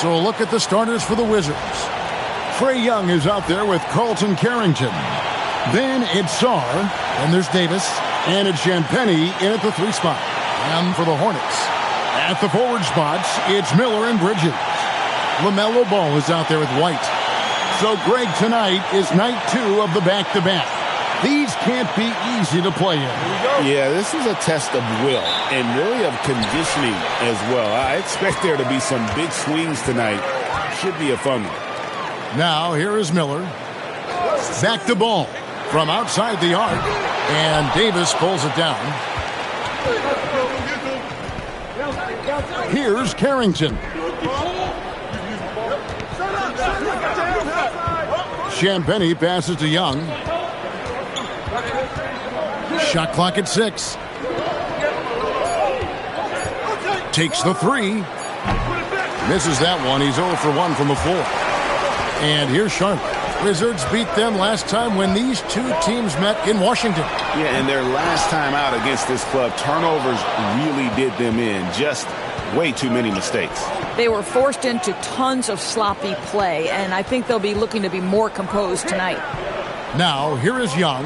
So look at the starters for the Wizards. Trae Young is out there with Carlton Carrington. Then it's Sarr, and there's Davis, and it's Champagnie in at the 3 spot. And for the Hornets, at the forward spots, it's Miller and Bridges. LaMelo Ball is out there with White. So, Greg, tonight is night 2 of the back-to-back. These can't be easy to play in. Yeah, this is a test of will and really of conditioning as well. I expect there to be some big swings tonight. Should be a fun one. Now, here is Miller. Back to Ball from outside the arc. And Davis pulls it down. Here's Carrington. Champagnie passes to Young. Shot clock at 6. Takes the 3. Misses that one. He's 0 for 1 from the floor. And here's Charlotte. Wizards beat them last time when these two teams met in Washington. Yeah, and their last time out against this club, turnovers really did them in. Just way too many mistakes. They were forced into tons of sloppy play, and I think they'll be looking to be more composed tonight. Now, here is Young.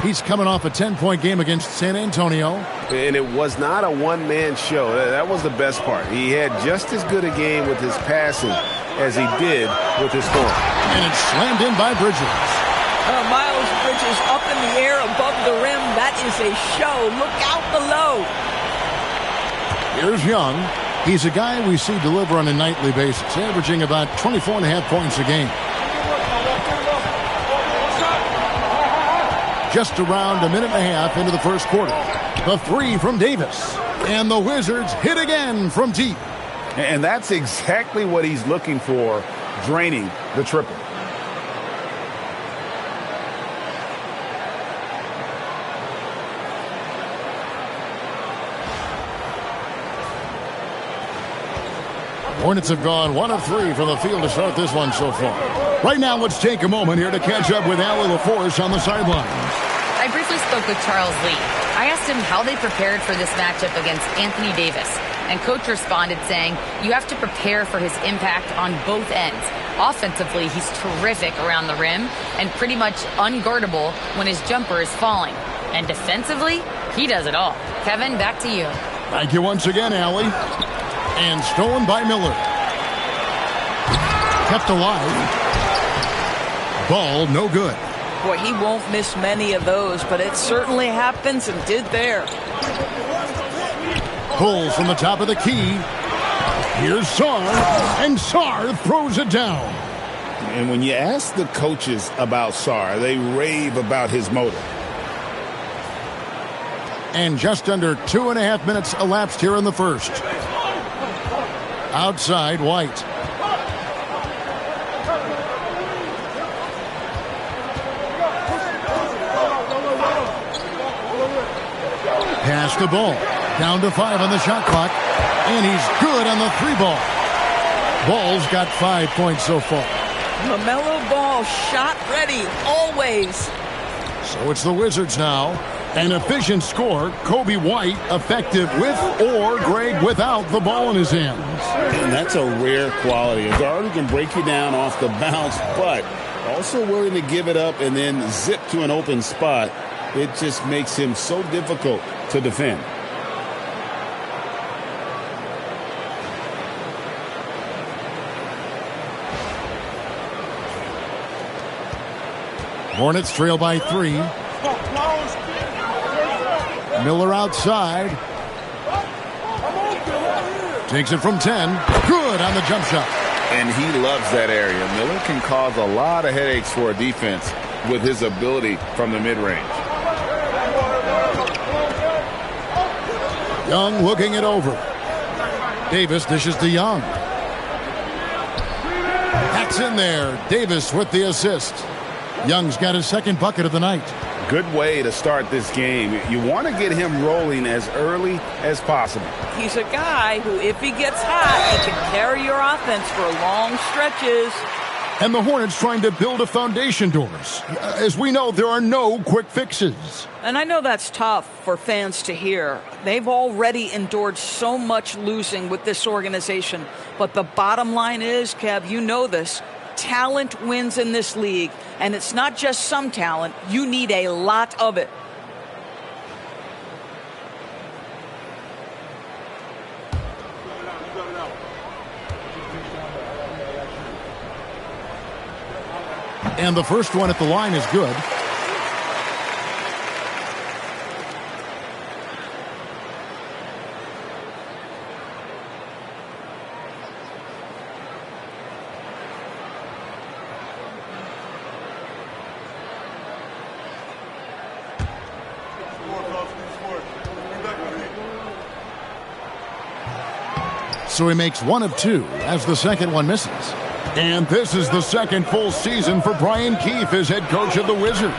He's coming off a 10-point game against San Antonio. And it was not a one-man show. That was the best part. He had just as good a game with his passing as he did with his scoring. And it's slammed in by Bridges. Miles Bridges up in the air above the rim. That is a show. Look out below. Here's Young. He's a guy we see deliver on a nightly basis, averaging about 24.5 points a game. Just around a minute and a half into the first quarter. The 3 from Davis. And the Wizards hit again from deep. And that's exactly what he's looking for, draining the triple. Hornets have gone 1 of 3 from the field to start this one so far. Right now, let's take a moment here to catch up with Allie LaForce on the sidelines. I briefly spoke with Charles Lee. I asked him how they prepared for this matchup against Anthony Davis. And Coach responded saying, you have to prepare for his impact on both ends. Offensively, he's terrific around the rim and pretty much unguardable when his jumper is falling. And defensively, he does it all. Kevin, back to you. Thank you once again, Allie. And stolen by Miller. Kept alive. Ball no good. Boy, he won't miss many of those, but it certainly happens and did there. Pulls from the top of the key. Here's Sarr, and Sarr throws it down. And when you ask the coaches about Sarr, they rave about his motor. And just under 2.5 minutes elapsed here in the first. Outside, White. Pass the ball. Down to 5 on the shot clock. And he's good on the 3-ball. Ball's got 5 points so far. LaMelo Ball shot ready, always. So it's the Wizards now. An efficient score. Kobe White effective with or Greg without the ball in his hands. And that's a rare quality. A guard who can break you down off the bounce, but also willing to give it up and then zip to an open spot. It just makes him so difficult to defend. Hornets trail by 3. Miller outside. Takes it from 10. Good on the jump shot. And he loves that area. Miller can cause a lot of headaches for a defense with his ability from the mid-range. Young looking it over. Davis dishes to Young. That's in there. Davis with the assist. Young's got his second bucket of the night. Good way to start this game. You want to get him rolling as early as possible. He's a guy who, if he gets hot, he can carry your offense for long stretches. And the Hornets trying to build a foundation doors. As we know, there are no quick fixes. And I know that's tough for fans to hear. They've already endured so much losing with this organization. But the bottom line is, Kev, you know this, talent wins in this league. And it's not just some talent. You need a lot of it. And the first one at the line is good. So he makes 1 of 2 as the second one misses. And this is the second full season for Brian Keefe as head coach of the Wizards.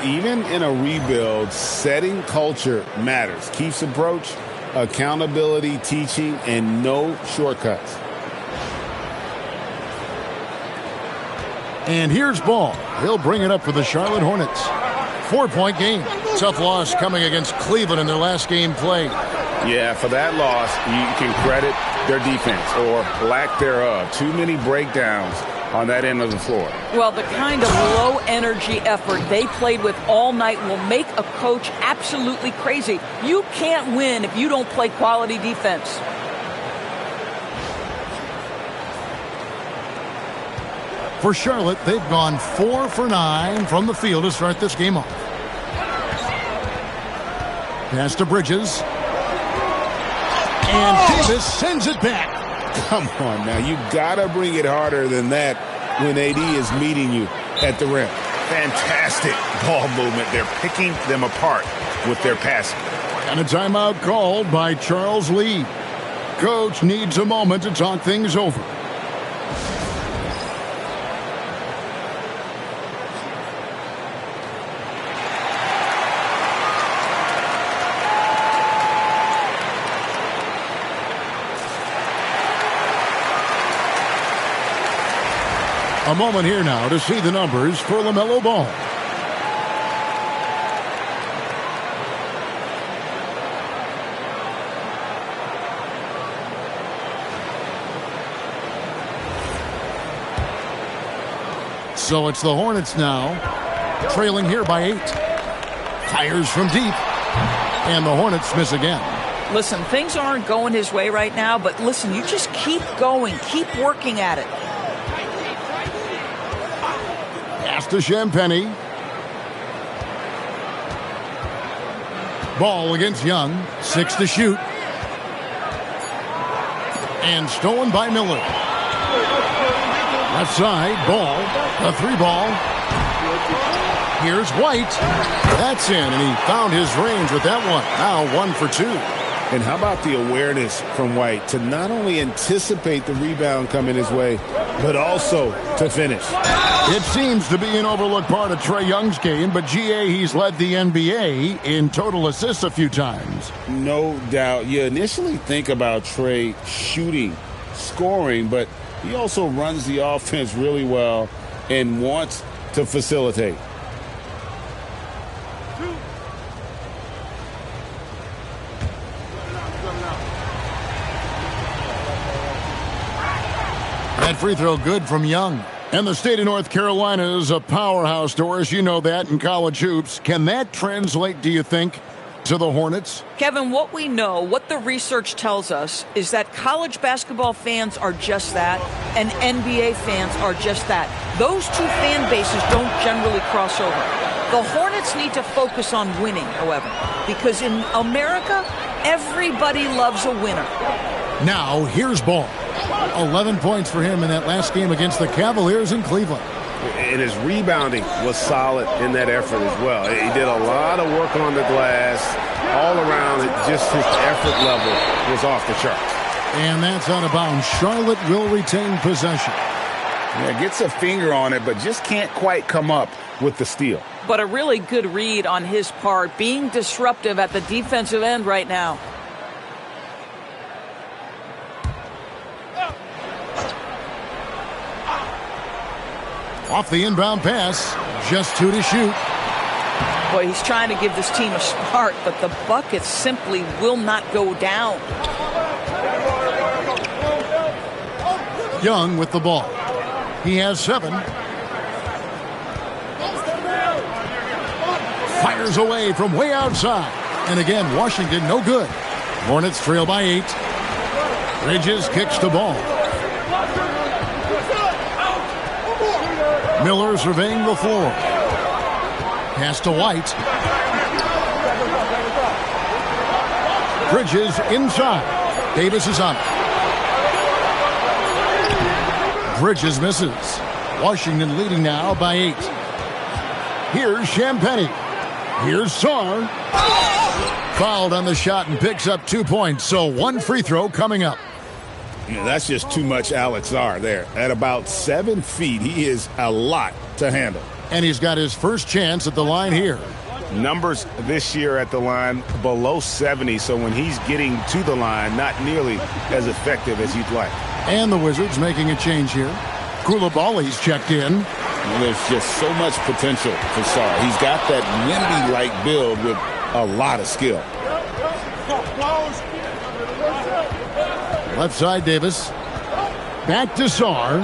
Even in a rebuild, setting culture matters. Keefe's approach, accountability, teaching, and no shortcuts. And here's Ball. He'll bring it up for the Charlotte Hornets. 4-point game. Tough loss coming against Cleveland in their last game played. Yeah, for that loss, you can credit their defense or lack thereof. Too many breakdowns on that end of the floor. Well, the kind of low-energy effort they played with all night will make a coach absolutely crazy. You can't win if you don't play quality defense. For Charlotte, they've gone 4 for 9 from the field to start this game off. Pass to Bridges. And Davis sends it back. Come on now, you gotta bring it harder than that when AD is meeting you at the rim. Fantastic ball movement. They're picking them apart with their passing. And a timeout called by Charles Lee. Coach needs a moment to talk things over. A moment here now to see the numbers for LaMelo Ball. So it's the Hornets now, trailing here by 8. Fires from deep, and the Hornets miss again. Listen, things aren't going his way right now, but listen, you just keep going, keep working at it. Pass to Champagnie. Ball against Young. 6 to shoot. And stolen by Miller. Left side, Ball. A 3-ball. Here's White. That's in, and he found his range with that one. Now 1 for 2. And how about the awareness from White to not only anticipate the rebound coming his way, but also to finish. It seems to be an overlooked part of Trae Young's game, but GA, he's led the NBA in total assists a few times. No doubt. You initially think about Trae shooting, scoring, but he also runs the offense really well and wants to facilitate. That free throw good from Young. And the state of North Carolina is a powerhouse, Doris. You know that in college hoops. Can that translate, do you think, to the Hornets? Kevin, what we know, what the research tells us, is that college basketball fans are just that, and NBA fans are just that. Those two fan bases don't generally cross over. The Hornets need to focus on winning, however, because in America, everybody loves a winner. Now, here's Ball. 11 points for him in that last game against the Cavaliers in Cleveland. And his rebounding was solid in that effort as well. He did a lot of work on the glass. All around, just his effort level was off the charts. And that's out of bounds. Charlotte will retain possession. Yeah, gets a finger on it, but just can't quite come up with the steal. But a really good read on his part, being disruptive at the defensive end right now. Off the inbound pass, just 2 to shoot. Boy, he's trying to give this team a spark, but the bucket simply will not go down. Young with the ball. He has 7. Fires away from way outside. And again, Washington no good. Hornets trail by 8. Bridges kicks the ball. Miller surveying the floor. Pass to White. Bridges inside. Davis is on it. Bridges misses. Washington leading now by 8. Here's Champagnie. Here's Sarr. Fouled on the shot and picks up 2 points. So 1 free throw coming up. Yeah, that's just too much Alex Sarr there. At about 7 feet, he is a lot to handle. And he's got his first chance at the line here. Numbers this year at the line below 70, so when he's getting to the line, not nearly as effective as you'd like. And the Wizards making a change here. Koulibaly's checked in. Well, there's just so much potential for Sarr. He's got that Wemby-like build with a lot of skill. Left side, Davis. Back to Sarr.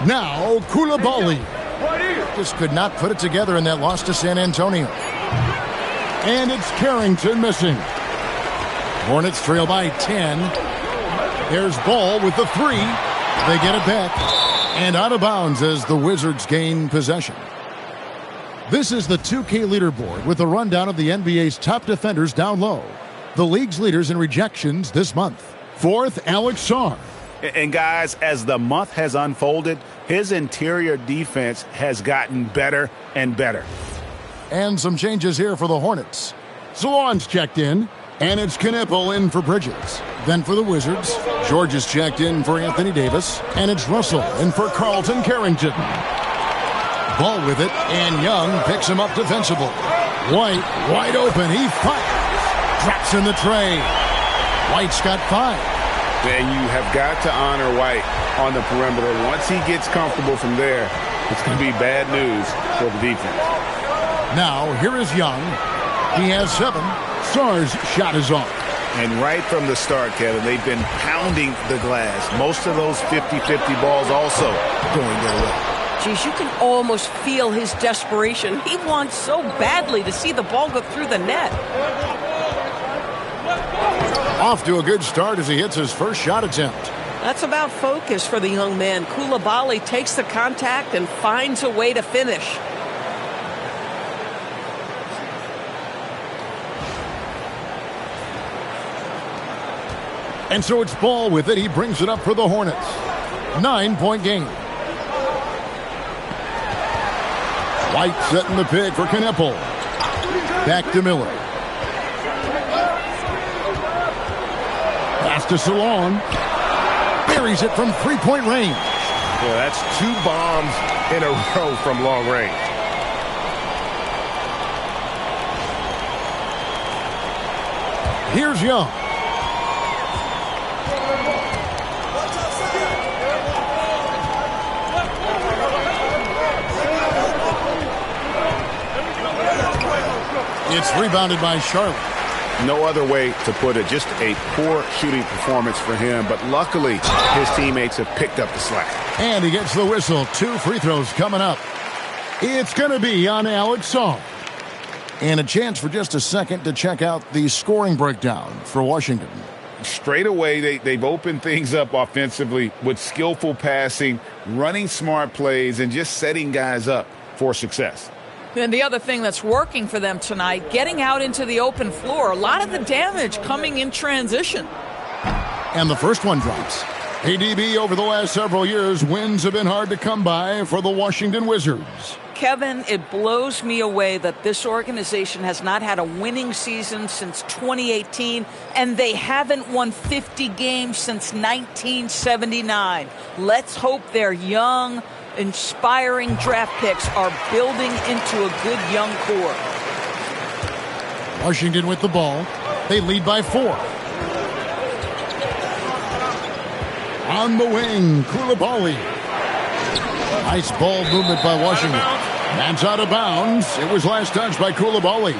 Now, Koulibaly. Just could not put it together in that loss to San Antonio. And it's Carrington missing. Hornets trail by 10. There's Ball with the 3. They get it back. And out of bounds as the Wizards gain possession. This is the 2K leaderboard with a rundown of the NBA's top defenders down low. The league's leaders in rejections this month. 4th, Alex Sarr. And guys, as the month has unfolded, his interior defense has gotten better and better. And some changes here for the Hornets. Salon's checked in, and it's Knippel in for Bridges. Then for the Wizards, George is checked in for Anthony Davis, and it's Russell in for Carlton Carrington. Ball with it, and Young picks him up defensively. White, wide open, he fires. Drops in the tray. White's got 5. And you have got to honor White on the perimeter. Once he gets comfortable from there, it's going to be bad news for the defense. Now, here is Young. He has 7. Sarr's shot is off. And right from the start, Kevin, they've been pounding the glass. Most of those 50-50 balls also going their way. Geez, you can almost feel his desperation. He wants so badly to see the ball go through the net. Off to a good start as he hits his first shot attempt. That's about focus for the young man. Koulibaly takes the contact and finds a way to finish. And so it's Ball with it. He brings it up for the Hornets. 9-point game. White setting the pick for Knippel. Back to Miller. Pass to Salon. Buries it from 3-point range. Well, that's 2 bombs in a row from long range. Here's Young. It's rebounded by Charlotte. No other way to put it. Just a poor shooting performance for him. But luckily, his teammates have picked up the slack. And he gets the whistle. 2 free throws coming up. It's going to be on Alex Sarr. And a chance for just a second to check out the scoring breakdown for Washington. Straight away, they've opened things up offensively with skillful passing, running smart plays, and just setting guys up for success. And the other thing that's working for them tonight, getting out into the open floor. A lot of the damage coming in transition. And the first one drops. ADB over the last several years, wins have been hard to come by for the Washington Wizards. Kevin, it blows me away that this organization has not had a winning season since 2018, and they haven't won 50 games since 1979. Let's hope their young, inspiring draft picks are building into a good young core. Washington with the ball. They lead by 4. On the wing, Koulibaly. Nice ball movement by Washington. That's out of bounds. It was last touched by Koulibaly.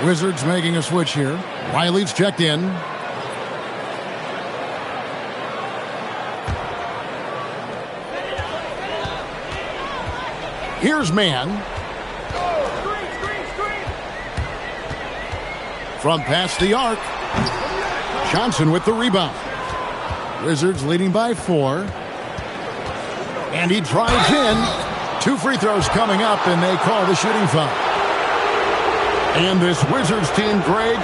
Wizards making a switch here. Riley's checked in. Here's Man. From past the arc. Johnson with the rebound. Wizards leading by 4. And he drives in. 2 free throws coming up, and they call the shooting foul. And this Wizards team, Greg,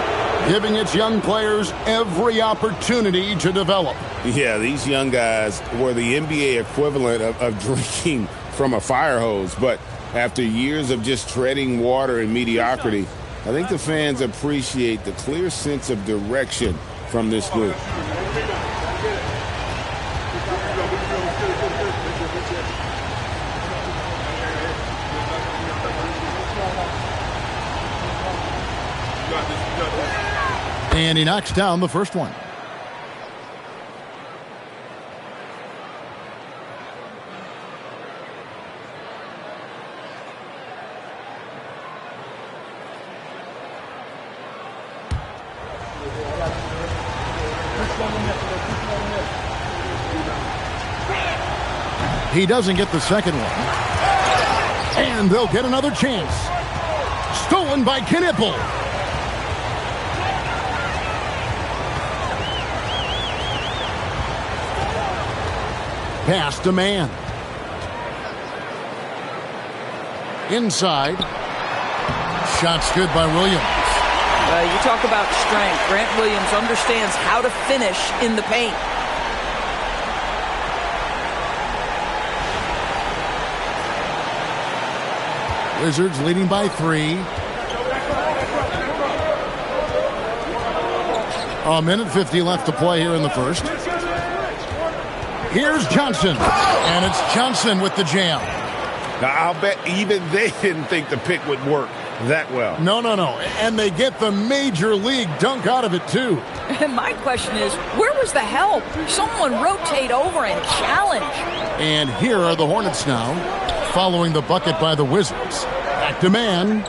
giving its young players every opportunity to develop. Yeah, these young guys were the NBA equivalent of drinking from a fire hose. But after years of just treading water and mediocrity, I think the fans appreciate the clear sense of direction from this group. And he knocks down the first one. He doesn't get the second one. And they'll get another chance. Stolen by Knipple. Pass to Man. Inside. Shot's good by Williams. You talk about strength. Grant Williams understands how to finish in the paint. Wizards leading by 3. A minute 50 left to play here in the first. Here's Johnson. And it's Johnson with the jam. Now, I'll bet even they didn't think the pick would work that well. No. And they get the major league dunk out of it, too. My question is, where was the help? Someone rotate over and challenge. And here are the Hornets now, following the bucket by the Wizards. Back to Man.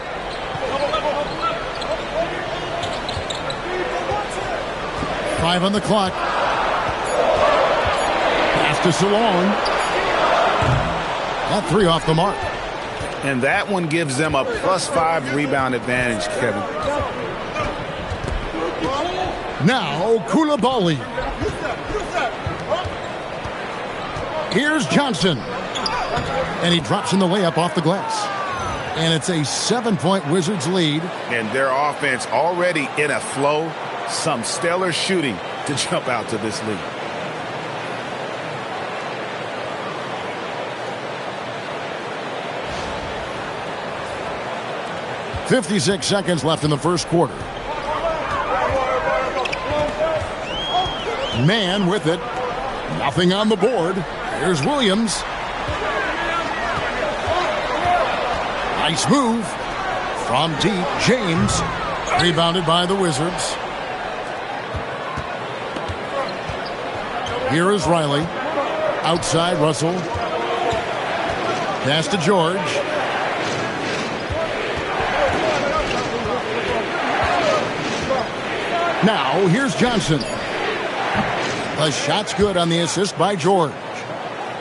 Five on the clock. Pass to Salon. That 3 off the mark. And that one gives them a +5 rebound advantage, Kevin. Now, Koulibaly. Here's Johnson. And he drops in the layup off the glass. And it's a 7-point Wizards lead. And their offense already in a flow. Some stellar shooting to jump out to this lead. .56 seconds left in the first quarter. Man with it. Nothing on the board. Here's Williams. Nice move. From deep, James. Rebounded by the Wizards. Here is Riley. Outside, Russell. Pass to George. Now, here's Johnson. The shot's good on the assist by George.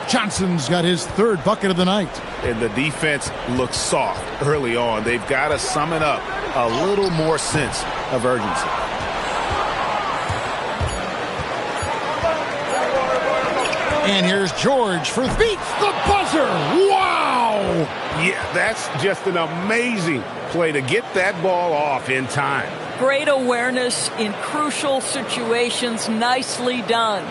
Johnson's got his 3rd bucket of the night. And the defense looks soft early on. They've got to summon up a little more sense of urgency. And here's George for beats the buzzer. Wow! Yeah, that's just an amazing play to get that ball off in time. Great awareness in crucial situations. Nicely done.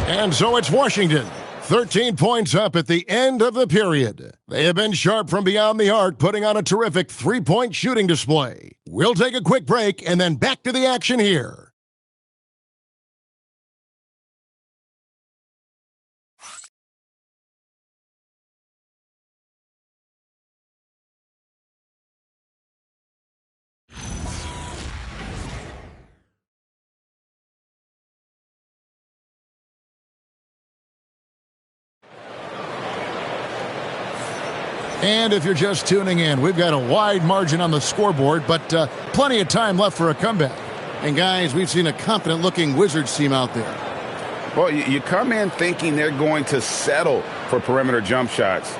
And so it's Washington. 13 points up at the end of the period. They have been sharp from beyond the arc, putting on a terrific 3-point shooting display. We'll take a quick break and then back to the action here. And if you're just tuning in, we've got a wide margin on the scoreboard, but plenty of time left for a comeback. And guys, we've seen a confident-looking Wizards team out there. Well, you come in thinking they're going to settle for perimeter jump shots.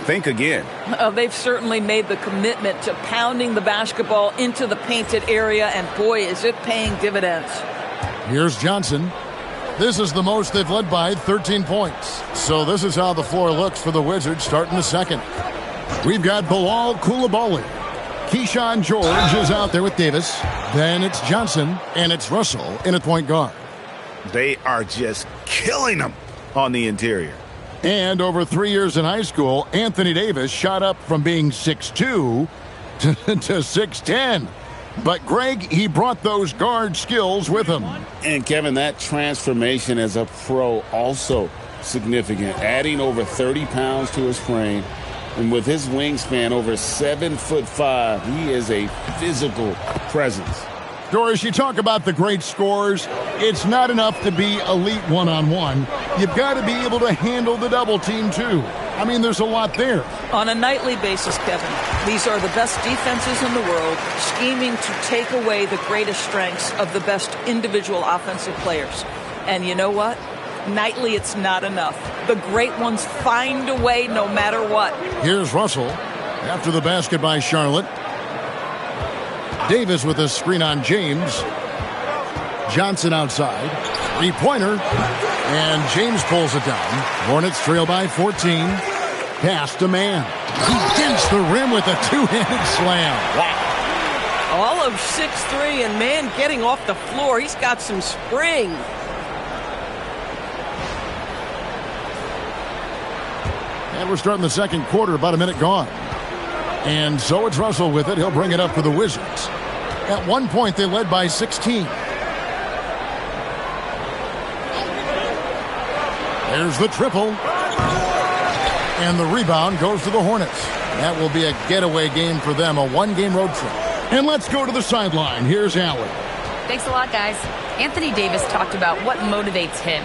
Think again. They've certainly made the commitment to pounding the basketball into the painted area, and boy, is it paying dividends. Here's Johnson. This is the most they've led by, 13 points. So this is how the floor looks for the Wizards starting the second. We've got Bilal Coulibaly. Keyshawn George is out there with Davis. Then it's Johnson, and it's Russell in at point guard. They are just killing them on the interior. And over 3 years in high school, Anthony Davis shot up from being 6'2 to 6'10. But, Greg, he brought those guard skills with him. And, Kevin, that transformation as a pro also significant. Adding over 30 pounds to his frame. And with his wingspan over 7'5", he is a physical presence. Doris, you talk about the great scores. It's not enough to be elite one-on-one. You've got to be able to handle the double team, too. I mean, there's a lot there. On a nightly basis, Kevin, these are the best defenses in the world, scheming to take away the greatest strengths of the best individual offensive players. And you know what? Nightly, it's not enough. The great ones find a way no matter what. Here's Russell after the basket by Charlotte. Davis with a screen on James. Johnson outside. Three-pointer. And James pulls it down. Hornets trail by 14. Pass to Mann. He dents the rim with a two-handed slam. Wow. All of 6'3", and Mann getting off the floor. He's got some spring. And we're starting the second quarter, about a minute gone. And so it's Russell with it. He'll bring it up for the Wizards. At one point, they led by 16. There's the triple. And the rebound goes to the Hornets. That will be a getaway game for them, a one-game road trip. And let's go to the sideline. Here's Allen. Thanks a lot, guys. Anthony Davis talked about what motivates him.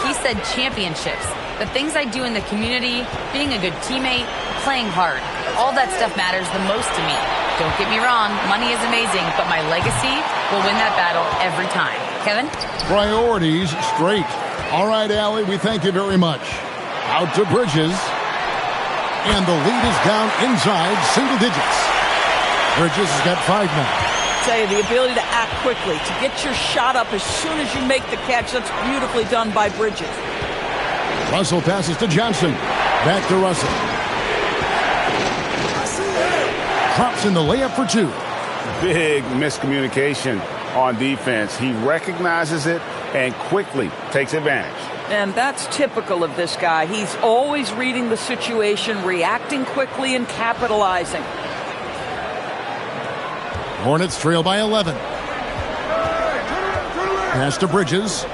He said championships, the things I do in the community, being a good teammate, playing hard. All that stuff matters the most to me. Don't get me wrong, money is amazing, but my legacy will win that battle every time. Kevin? Priorities straight. All right, Allie, we thank you very much. Out to Bridges. And the lead is down inside single digits. Bridges has got 5 now. Tell you, the ability to act quickly, to get your shot up as soon as you make the catch, that's beautifully done by Bridges. Russell passes to Johnson. Back to Russell. Drops in the layup for 2. Big miscommunication on defense. He recognizes it and quickly takes advantage. And that's typical of this guy. He's always reading the situation, reacting quickly, and capitalizing. Hornets trail by 11. Pass to Bridges.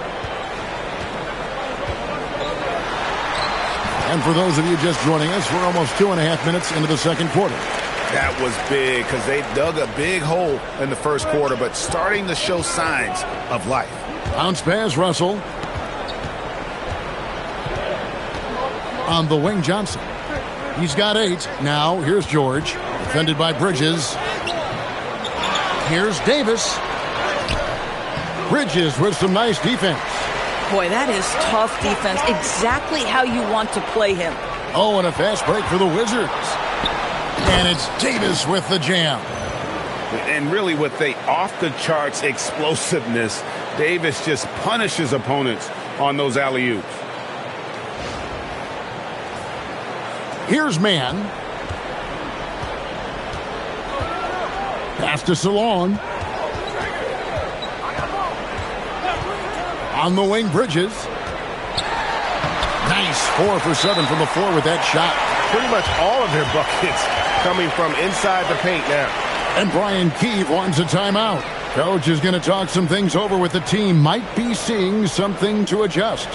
And for those of you just joining us, we're almost 2.5 minutes into the second quarter. That was big because they dug a big hole in the first quarter, but starting to show signs of life. Bounce pass, Russell. On the wing, Johnson. He's got 8. Now, here's George. Defended by Bridges. Here's Davis. Bridges with some nice defense. Boy, that is tough defense. Exactly how you want to play him. Oh, and a fast break for the Wizards. And it's Davis with the jam. And really with the off-the-charts explosiveness, Davis just punishes opponents on those alley-oops. Here's Mann. Pass to Salon. On the wing, Bridges. Nice 4 for 7 from the floor with that shot. Pretty much all of their buckets coming from inside the paint now. And Brian Keefe wants a timeout. Coach is going to talk some things over with the team. Might be seeing something to adjust.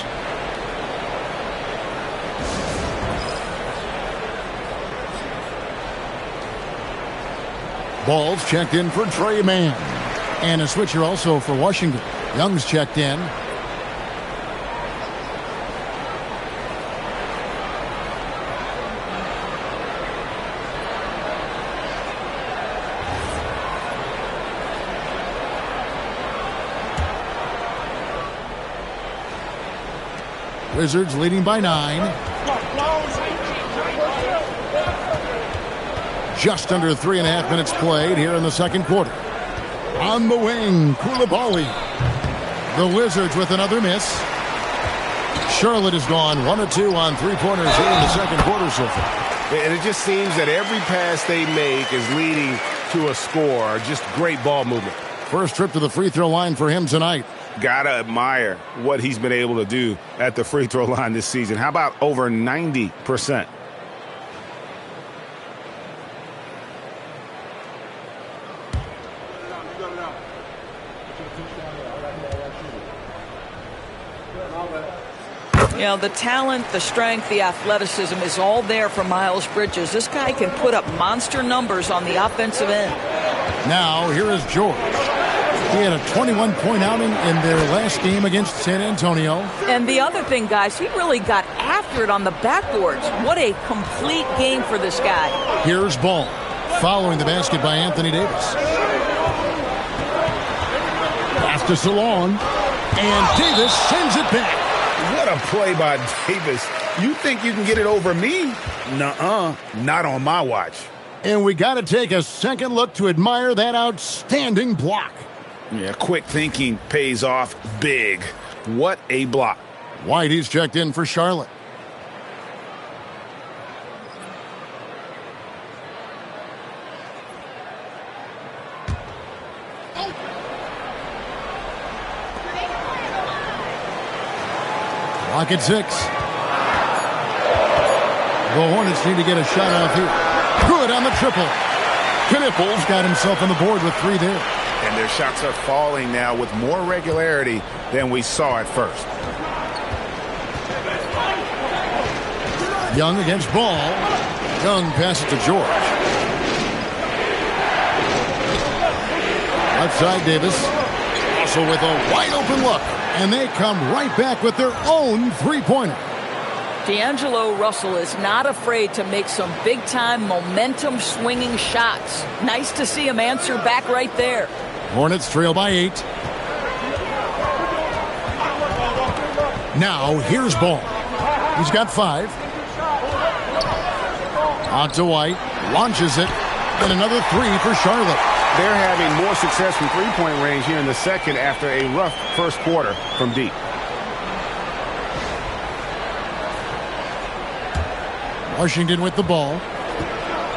Ball's checked in for Trey Mann. And a switcher also for Washington. Young's checked in. Wizards leading by 9. Just under 3.5 minutes played here in the second quarter. On the wing, Koulibaly. The Wizards with another miss. Charlotte has gone 1 of 2 on three-pointers here in the second quarter so far. And it just seems that every pass they make is leading to a score. Just great ball movement. First trip to the free throw line for him tonight. Gotta admire what he's been able to do at the free throw line this season. How about over 90%? You know, the talent, the strength, the athleticism is all there for Miles Bridges. This guy can put up monster numbers on the offensive end. Now, here is George. He had a 21-point outing in their last game against San Antonio. And the other thing, guys, he really got after it on the backboards. What a complete game for this guy. Here's Ball, following the basket by Anthony Davis. Pass to Salon, and Davis sends it back. What a play by Davis. You think you can get it over me? Nuh-uh, not on my watch. And we got to take a second look to admire that outstanding block. Yeah, quick thinking pays off big. What a block. White, he's checked in for Charlotte. Clock at 6. The Hornets need to get a shot off here. Good on the triple. Knipples got himself on the board with 3 there. And their shots are falling now with more regularity than we saw at first. Young against Ball. Young passes to George. Left side, Davis. Also with a wide open look. And they come right back with their own three-pointer. D'Angelo Russell is not afraid to make some big-time momentum-swinging shots. Nice to see him answer back right there. Hornets trail by 8. Now, here's Ball. He's got 5. Out to White. Launches it. And another 3 for Charlotte. They're having more success from three-point range here in the second after a rough first quarter from deep. Washington with the ball.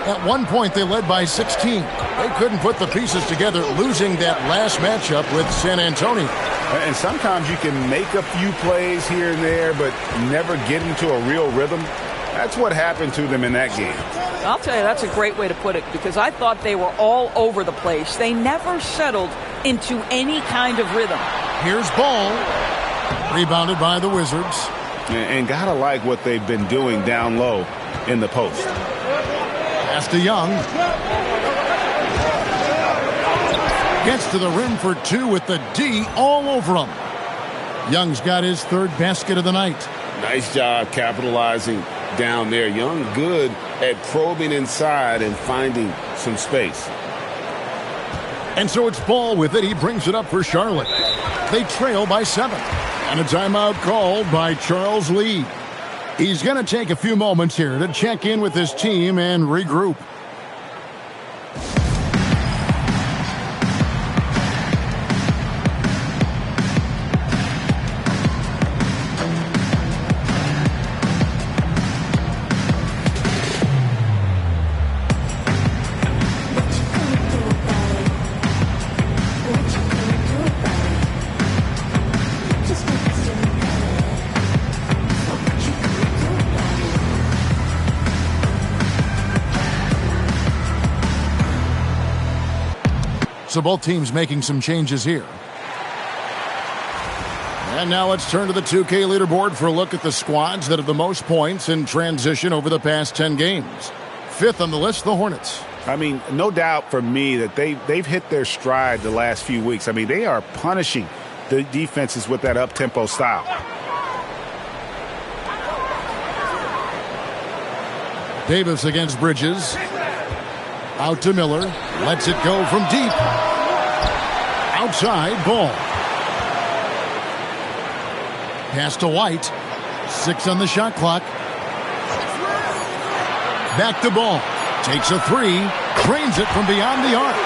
At one point, they led by 16. They couldn't put the pieces together, losing that last matchup with San Antonio. And sometimes you can make a few plays here and there, but never get into a real rhythm. That's what happened to them in that game. I'll tell you, that's a great way to put it, because I thought they were all over the place. They never settled into any kind of rhythm. Here's Ball. Rebounded by the Wizards. And gotta like what they've been doing down low in the post. Pass to Young. Gets to the rim for 2 with the D all over him. Young's got his 3rd basket of the night. Nice job capitalizing down there. Young good at probing inside and finding some space. And so it's Ball with it. He brings it up for Charlotte. They trail by 7. And a timeout called by Charles Lee. He's going to take a few moments here to check in with his team and regroup. So both teams making some changes here. And now let's turn to the 2K leaderboard for a look at the squads that have the most points in transition over the past 10 games. 5th on the list, the Hornets. I mean, no doubt for me that they've hit their stride the last few weeks. I mean, they are punishing the defenses with that up-tempo style. Davis against Bridges. Out to Miller. Lets it go from deep. Outside, Ball. Pass to White. 6 on the shot clock. Back to Ball. Takes a 3. Drains it from beyond the arc.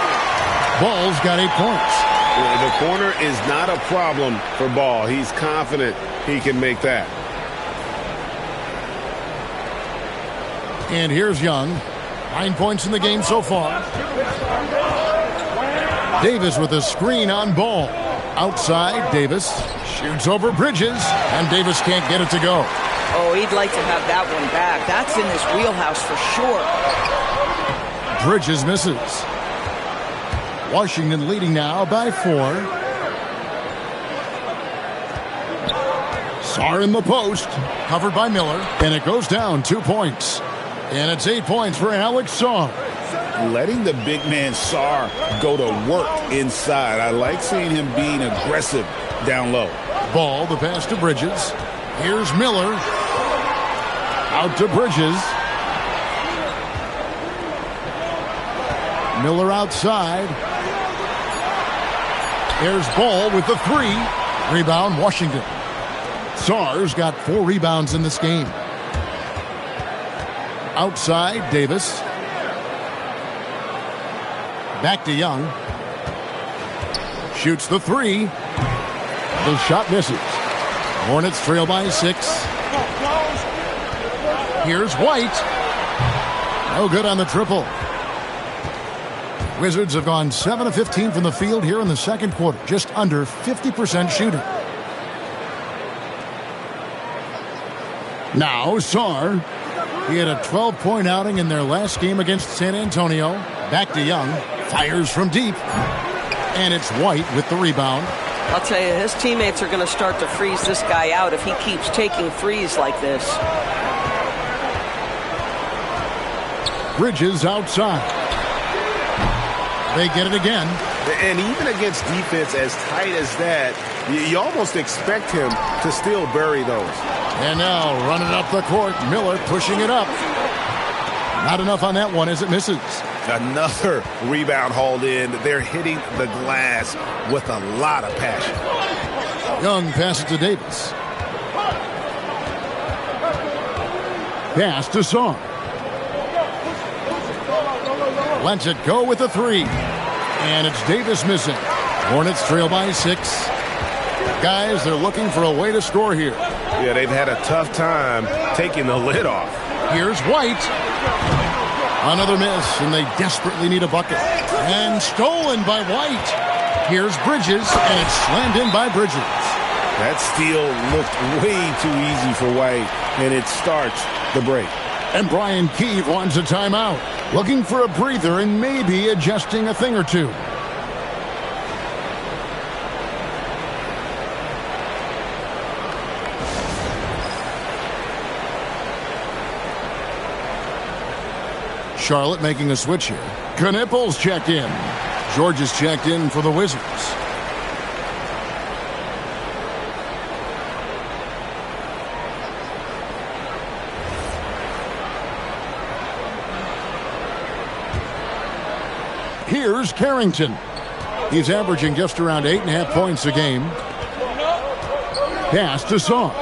Ball's got 8 points. The corner is not a problem for Ball. He's confident he can make that. And here's Young. 9 points in the game so far. Davis with a screen on Ball. Outside, Davis shoots over Bridges, and Davis can't get it to go. Oh, he'd like to have that one back. That's in his wheelhouse for sure. Bridges misses. Washington leading now by 4. Sarr in the post, covered by Miller, and it goes down 2 points. And it's 8 points for Alex Sarr. Letting the big man Sarr go to work inside. I like seeing him being aggressive down low. Ball, the pass to Bridges. Here's Miller. Out to Bridges. Miller outside. There's Ball with the 3. Rebound, Washington. Sarr's got 4 rebounds in this game. Outside, Davis. Back to Young. Shoots the 3. The shot misses. Hornets trail by 6. Here's White. No good on the triple. Wizards have gone 7 of 15 from the field here in the second quarter. Just under 50% shooting. Now Sarr. He had a 12-point outing in their last game against San Antonio. Back to Young. Fires from deep. And it's White with the rebound. I'll tell you, his teammates are going to start to freeze this guy out if he keeps taking threes like this. Bridges outside. They get it again. And even against defense as tight as that, you almost expect him to still bury those. And now running up the court, Miller pushing it up. Not enough on that one as it misses. Another rebound hauled in. They're hitting the glass with a lot of passion. Young passes to Davis. Pass to Sarr. Lets it go with the 3. And it's Davis missing. Hornets trail by 6. Guys, they're looking for a way to score here. Yeah, they've had a tough time taking the lid off. Here's White. Another miss, and they desperately need a bucket. And stolen by White. Here's Bridges, and it's slammed in by Bridges. That steal looked way too easy for White, and it starts the break. And Brian Keefe wants a timeout. Looking for a breather and maybe adjusting a thing or two. Charlotte making a switch here. Knippel's checked in. George is checked in for the Wizards. Here's Carrington. He's averaging just around 8.5 points a game. Pass to Sarr.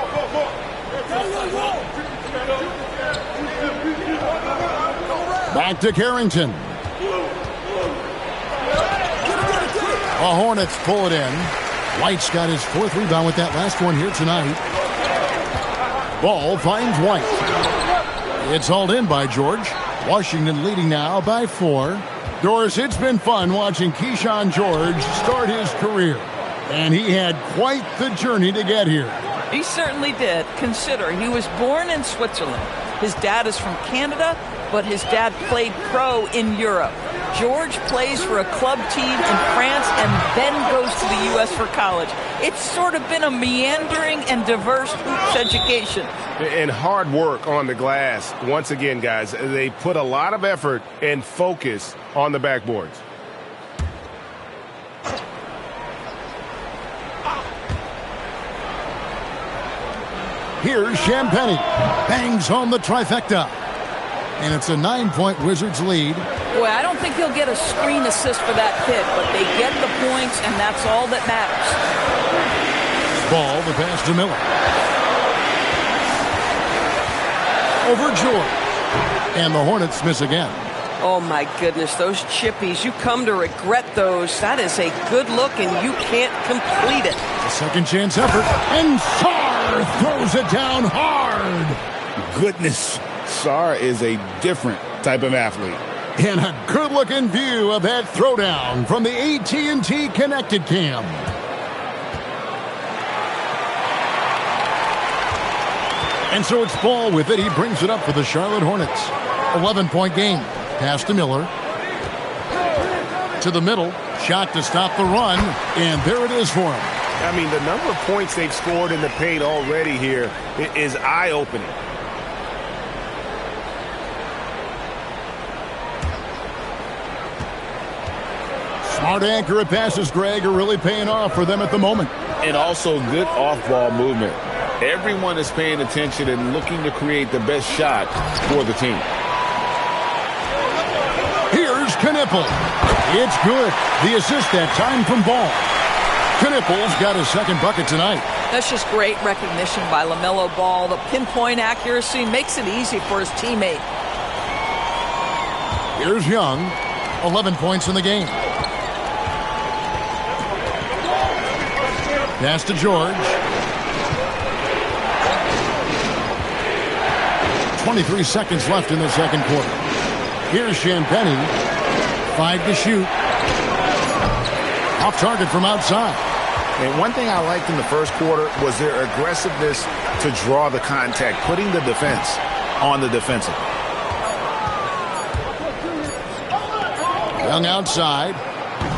Back to Carrington. The Hornets pull it in. White's got his 4th rebound with that last one here tonight. Ball finds White. It's hauled in by George. Washington leading now by 4. Doris, it's been fun watching Keyshawn George start his career. And he had quite the journey to get here. He certainly did. Consider, he was born in Switzerland. His dad is from Canada, but his dad played pro in Europe. George plays for a club team in France and then goes to the U.S. for college. It's sort of been a meandering and diverse hoops education. And hard work on the glass. Once again, guys, they put a lot of effort and focus on the backboards. Here's Champagnie. Bangs home the trifecta. And it's a 9-point Wizards lead. Boy, I don't think he'll get a screen assist for that pick, but they get the points, and that's all that matters. Ball, the pass to Miller. over George. And the Hornets miss again. Oh, my goodness, those chippies, you come to regret those. That is a good look, and you can't complete it. A second chance effort, and Sarr throws it down hard. Goodness, Sarr is a different type of athlete. And a good-looking view of that throwdown from the AT&T Connected Cam. And so it's Ball with it. He brings it up for the Charlotte Hornets. 11-point game. Pass to Miller. To the middle. Shot to stop the run. And there it is for him. I mean, the number of points they've scored in the paint already here is eye-opening. Smart, accurate passes, Greg, are really paying off for them at the moment. And also good off-ball movement. Everyone is paying attention and looking to create the best shot for the team. Here's Knippel. It's good. The assist that time from Ball. Knippel's got his second bucket tonight. That's just great recognition by LaMelo Ball. The pinpoint accuracy makes it easy for his teammate. Here's Young. 11 points in the game. Pass to George. 23 seconds left in the second quarter. Here's Champagnie. 5 to shoot. Off target from outside. And one thing I liked in the first quarter was their aggressiveness to draw the contact, putting the defense on the defensive. Young outside.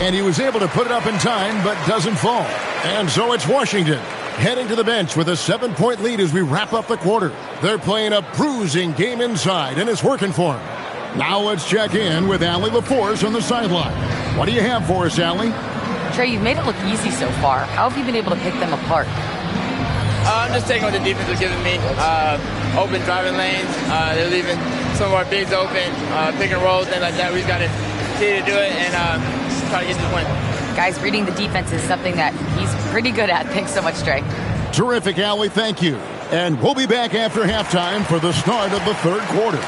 And he was able to put it up in time, but doesn't fall. And so it's Washington heading to the bench with a 7-point lead as we wrap up the quarter. They're playing a bruising game inside, and it's working for them. Now let's check in with Allie LaForce on the sideline. What do you have for us, Allie? Trey, you've made it look easy so far. How have you been able to pick them apart? I'm just taking what the defense is giving me. Open driving lanes. They're leaving some of our bigs open. Pick and roll, things like that. We've got to continue to do it and try to get this win. Guys, reading the defense is something that he's pretty good at. Thanks so much, Trey. Terrific, Allie. Thank you. And we'll be back after halftime for the start of the third quarter.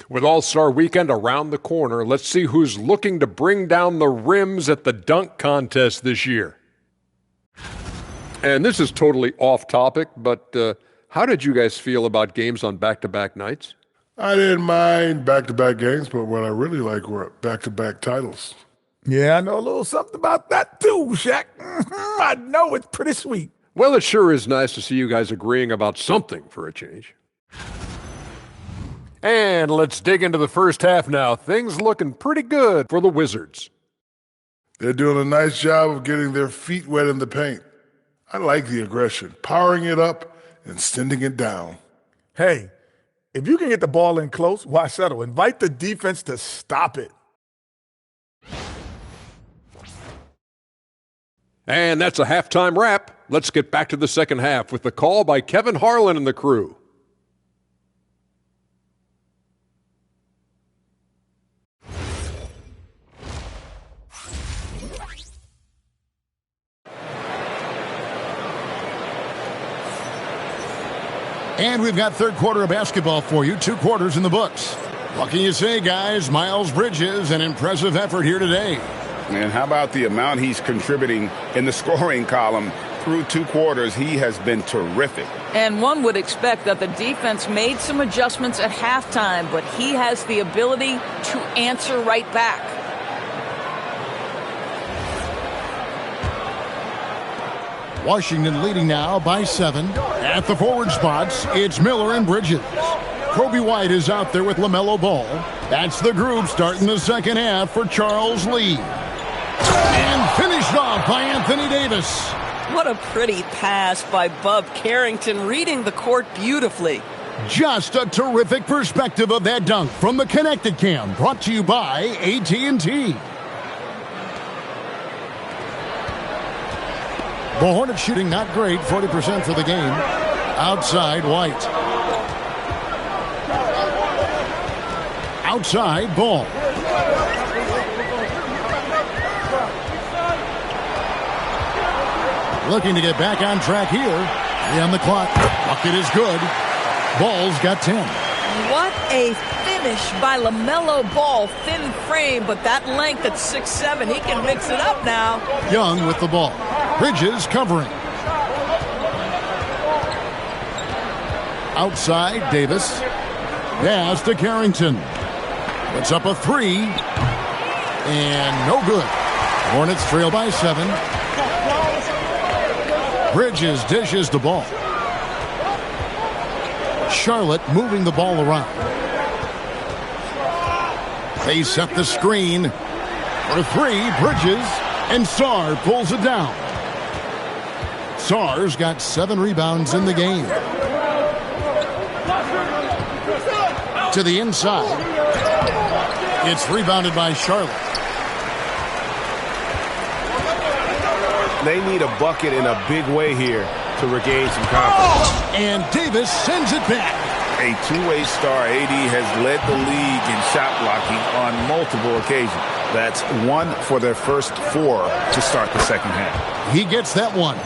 With All-Star Weekend around the corner, let's see who's looking to bring down the rims at the dunk contest this year. And this is totally off topic, but how did you guys feel about games on back-to-back nights? I didn't mind back-to-back games, but what I really like were back-to-back titles. Yeah, I know a little something about that too, Shaq. I know it's pretty sweet. Well, it sure is nice to see you guys agreeing about something for a change. And let's dig into the first half now. Things looking pretty good for the Wizards. They're doing a nice job of getting their feet wet in the paint. I like the aggression, powering it up and sending it down. Hey, if you can get the ball in close, why settle? Invite the defense to stop it. And that's a halftime wrap. Let's get back to the second half with the call by Kevin Harlan and the crew. And we've got third quarter of basketball for you. 2 quarters in the books. What can you say, guys? Miles Bridges, an impressive effort here today. And how about the amount he's contributing in the scoring column? Through 2 quarters, he has been terrific. And one would expect that the defense made some adjustments at halftime, but he has the ability to answer right back. Washington leading now by 7. At the forward spots, it's Miller and Bridges. Kobe White is out there with LaMelo Ball. That's the group starting the second half for Charles Lee. And finished off by Anthony Davis. What a pretty pass by Bub Carrington, reading the court beautifully. Just a terrific perspective of that dunk from the Connected Cam, brought to you by AT&T. The Hornets shooting not great, 40% for the game. Outside, White. Outside, Ball. Looking to get back on track here. On the clock. Bucket is good. Ball's got 10. What a finish by LaMelo Ball. Thin frame, but that length at 6'7", he can mix it up now. Young with the ball. Bridges covering. Outside, Davis. Pass to Carrington. Puts up a three. And no good. Hornets trail by 7. Bridges dishes the ball. Charlotte moving the ball around. They set the screen for 3. Bridges, and Sarr pulls it down. Sarr's got 7 rebounds in the game. To the inside. It's rebounded by Charlotte. They need a bucket in a big way here to regain some confidence. And Davis sends it back. A two-way star, AD has led the league in shot blocking on multiple occasions. That's 1 for their first 4 to start the second half. He gets that one.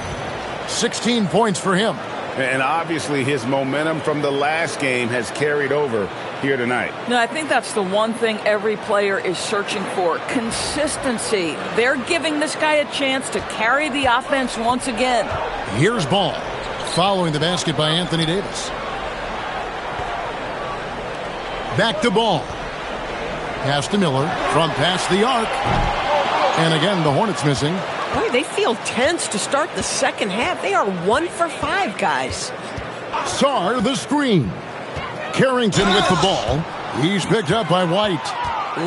16 points for him. And obviously his momentum from the last game has carried over here tonight. No, I think that's the one thing every player is searching for. Consistency. They're giving this guy a chance to carry the offense once again. Here's Ball. Following the basket by Anthony Davis. Back to Ball. Pass to Miller. From past the arc. And again, the Hornets missing. Boy, they feel tense to start the second half. They are 1 for 5, guys. Sarr the screen. Carrington with the ball. He's picked up by White.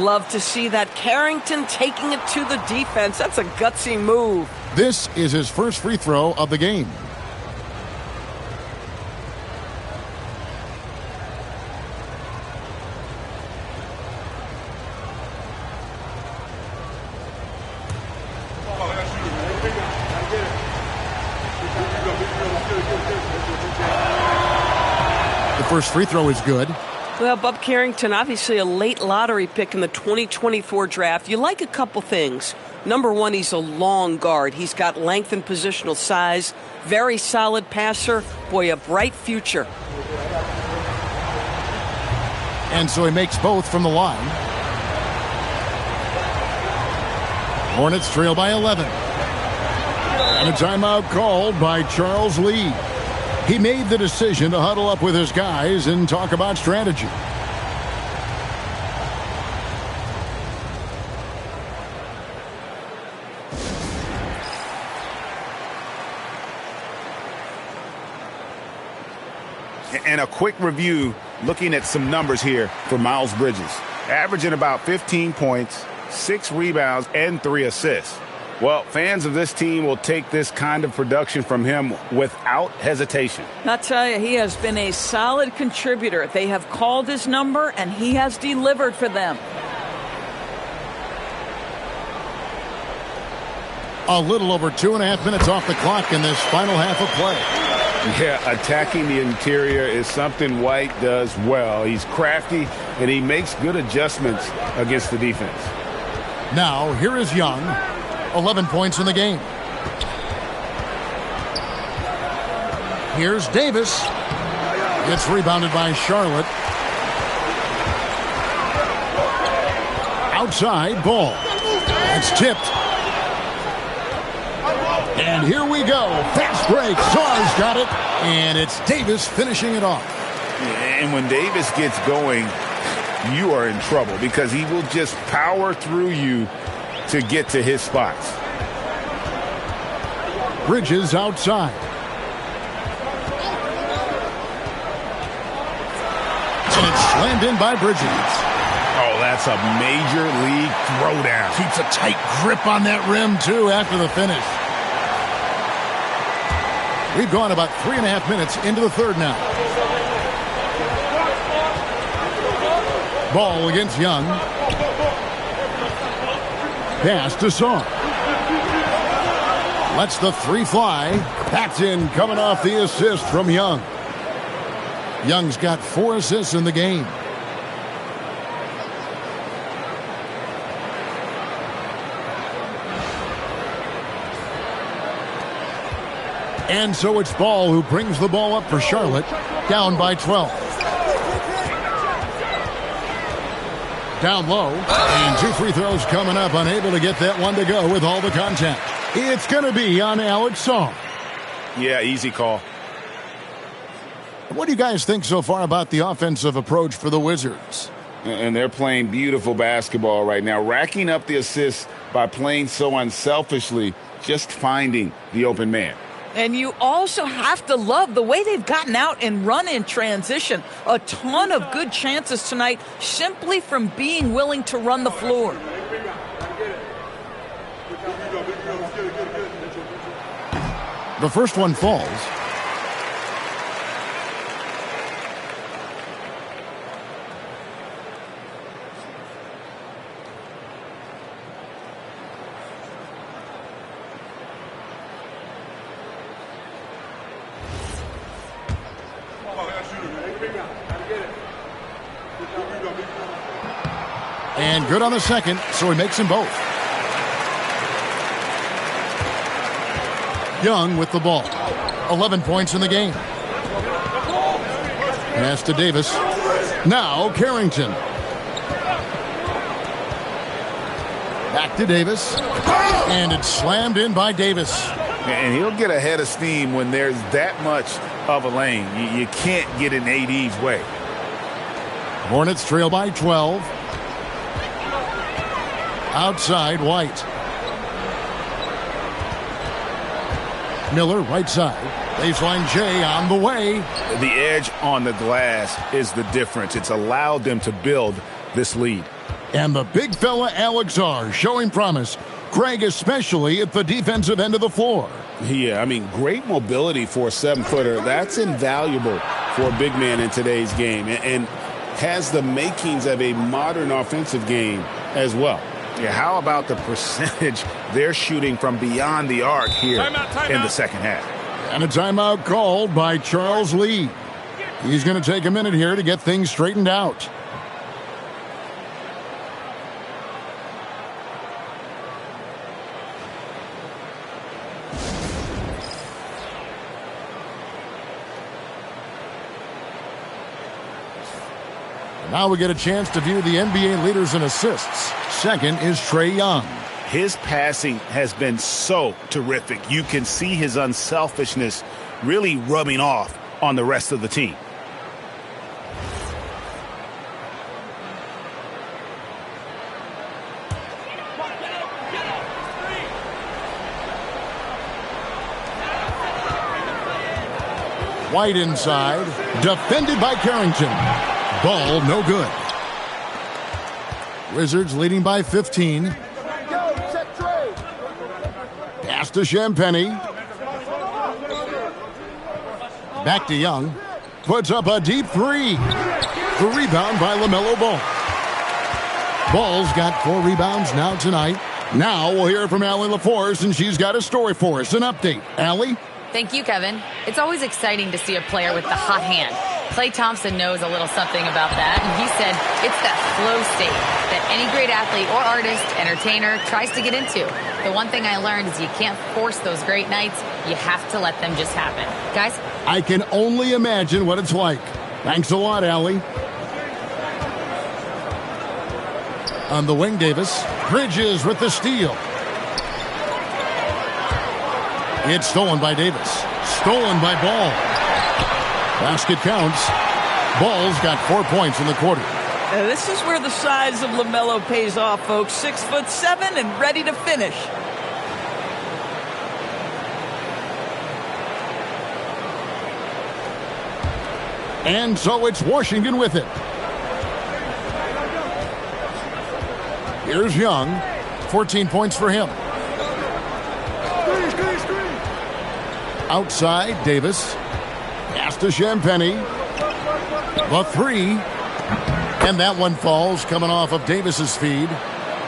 Love to see that. Carrington taking it to the defense. That's a gutsy move. This is his first free throw of the game. First free throw is good. Well, Bub Carrington, obviously a late lottery pick in the 2024 draft. You like a couple things. Number one, he's a long guard. He's got length and positional size. Very solid passer. Boy, a bright future. And so he makes both from the line. Hornets trail by 11. And a timeout called by Charles Lee. He made the decision to huddle up with his guys and talk about strategy. And a quick review looking at some numbers here for Miles Bridges. Averaging about 15 points, 6 rebounds, and 3 assists. Well, fans of this team will take this kind of production from him without hesitation. I'll tell you, he has been a solid contributor. They have called his number, and he has delivered for them. A little over 2.5 minutes off the clock in this final half of play. Yeah, attacking the interior is something White does well. He's crafty, and he makes good adjustments against the defense. Now, here is Young. 11 points in the game. Here's Davis. It's rebounded by Charlotte. Outside, Ball. It's tipped. And here we go. Fast break. Sarr's got it. And it's Davis finishing it off. And when Davis gets going, you are in trouble because he will just power through you to get to his spots. Bridges outside. And it's slammed in by Bridges. Oh, that's a major league throwdown. Keeps a tight grip on that rim, too, after the finish. We've gone about 3.5 minutes into the third now. Ball against Young. Pass to Sarr. Lets the three fly. That's in, coming off the assist from Young. Young's got 4 assists in the game. And so it's Ball who brings the ball up for Charlotte, down by 12. Down low, and 2 free throws coming up, unable to get that one to go with all the contact. It's going to be on Alex Song. Yeah, easy call. What do you guys think so far about the offensive approach for the Wizards? And they're playing beautiful basketball right now, racking up the assists by playing so unselfishly, just finding the open man. And you also have to love the way they've gotten out and run in transition. A ton of good chances tonight simply from being willing to run the floor. The first one falls. And good on the second, so he makes them both. Young with the ball. 11 points in the game. Pass to Davis. Now Carrington. Back to Davis. And it's slammed in by Davis. And he'll get a head of steam when there's that much of a lane. You can't get in AD's way. Hornets trail by 12. Outside, White. Miller, right side. Baseline J on the way. The edge on the glass is the difference. It's allowed them to build this lead. And the big fella, Alex R, showing promise. Craig especially at the defensive end of the floor. Yeah, I mean, great mobility for a 7-footer. That's invaluable for a big man in today's game. And has the makings of a modern offensive game as well. Yeah, how about the percentage they're shooting from beyond the arc here in the second half? And a timeout called by Charles Lee. He's going to take a minute here to get things straightened out. Now we get a chance to view the NBA leaders in assists. Second is Trae Young. His passing has been so terrific. You can see his unselfishness really rubbing off on the rest of the team. White inside, defended by Carrington. Ball no good. Wizards leading by 15. Pass to Champagnie. Back to Young. Puts up a deep three. The rebound by LaMelo Ball. Ball's got 4 rebounds now tonight. Now we'll hear from Allie LaForce, and she's got a story for us. An update. Allie? Thank you, Kevin. It's always exciting to see a player with the hot hand. Klay Thompson knows a little something about that, and he said it's that flow state that any great athlete or artist, entertainer, tries to get into. The one thing I learned is you can't force those great nights. You have to let them just happen. Guys? I can only imagine what it's like. Thanks a lot, Allie. On the wing, Davis. Bridges with the steal. It's stolen by Davis. Stolen by Ball. Basket counts. Ball's got 4 points in the quarter. This is where the size of LaMelo pays off, folks. 6'7" and ready to finish. And so it's Washington with it. Here's Young. 14 points for him. Outside, Davis. Pass to Champagnie. The three. And that one falls, coming off of Davis's feed.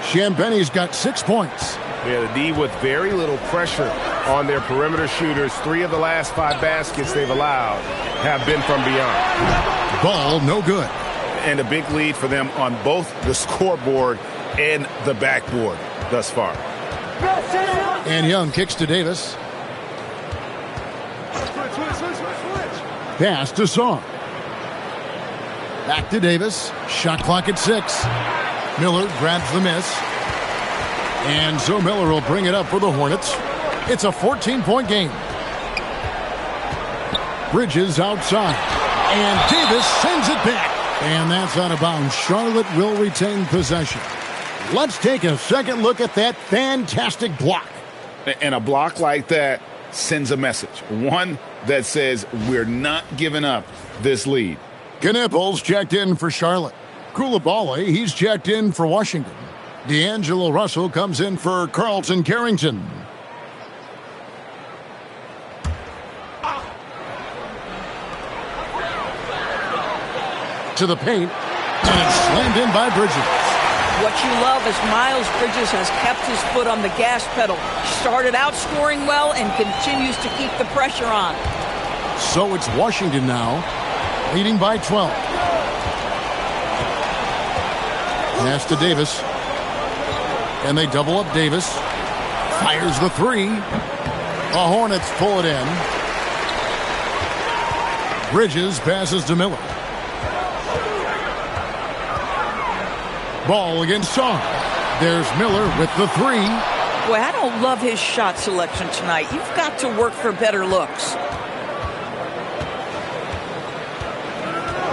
Champagnie's got 6 points. Yeah, the D with very little pressure on their perimeter shooters. 3 of the last 5 baskets they've allowed have been from beyond. Ball no good. And a big lead for them on both the scoreboard and the backboard thus far. And Young kicks to Davis. Pass to Song. Back to Davis. Shot clock at 6. Miller grabs the miss. And so Miller will bring it up for the Hornets. It's a 14-point game. Bridges outside. And Davis sends it back. And that's out of bounds. Charlotte will retain possession. Let's take a second look at that fantastic block. And a block like that sends a message. One that says we're not giving up this lead. Knipples checked in for Charlotte. Koulibaly, he's checked in for Washington. D'Angelo Russell comes in for Carlton Carrington. To the paint, and it's slammed in by Bridges. What you love is Miles Bridges has kept his foot on the gas pedal. Started out scoring well and continues to keep the pressure on. So it's Washington now, leading by 12. Pass to Davis. And they double up Davis. Fires the 3. The Hornets pull it in. Bridges passes to Miller. Ball against Song. There's Miller with the 3. Boy, I don't love his shot selection tonight. You've got to work for better looks.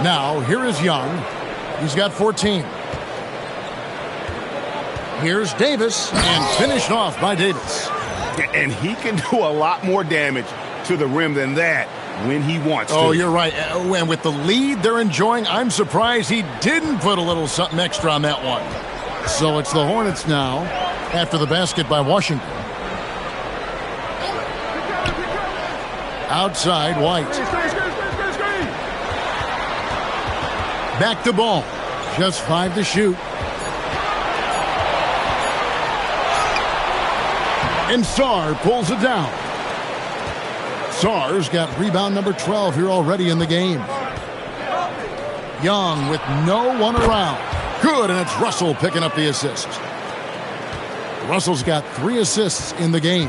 Now, here is Young. He's got 14. Here's Davis, and finished off by Davis. And he can do a lot more damage to the rim than that when he wants to. Oh, you're right. And with the lead they're enjoying, I'm surprised he didn't put a little something extra on that one. So it's the Hornets now after the basket by Washington. Outside, White. Back to Ball. Just 5 to shoot. And Sarr pulls it down. Sarr's got rebound number 12 here already in the game. Young with no one around. Good, and it's Russell picking up the assist. Russell's got 3 assists in the game.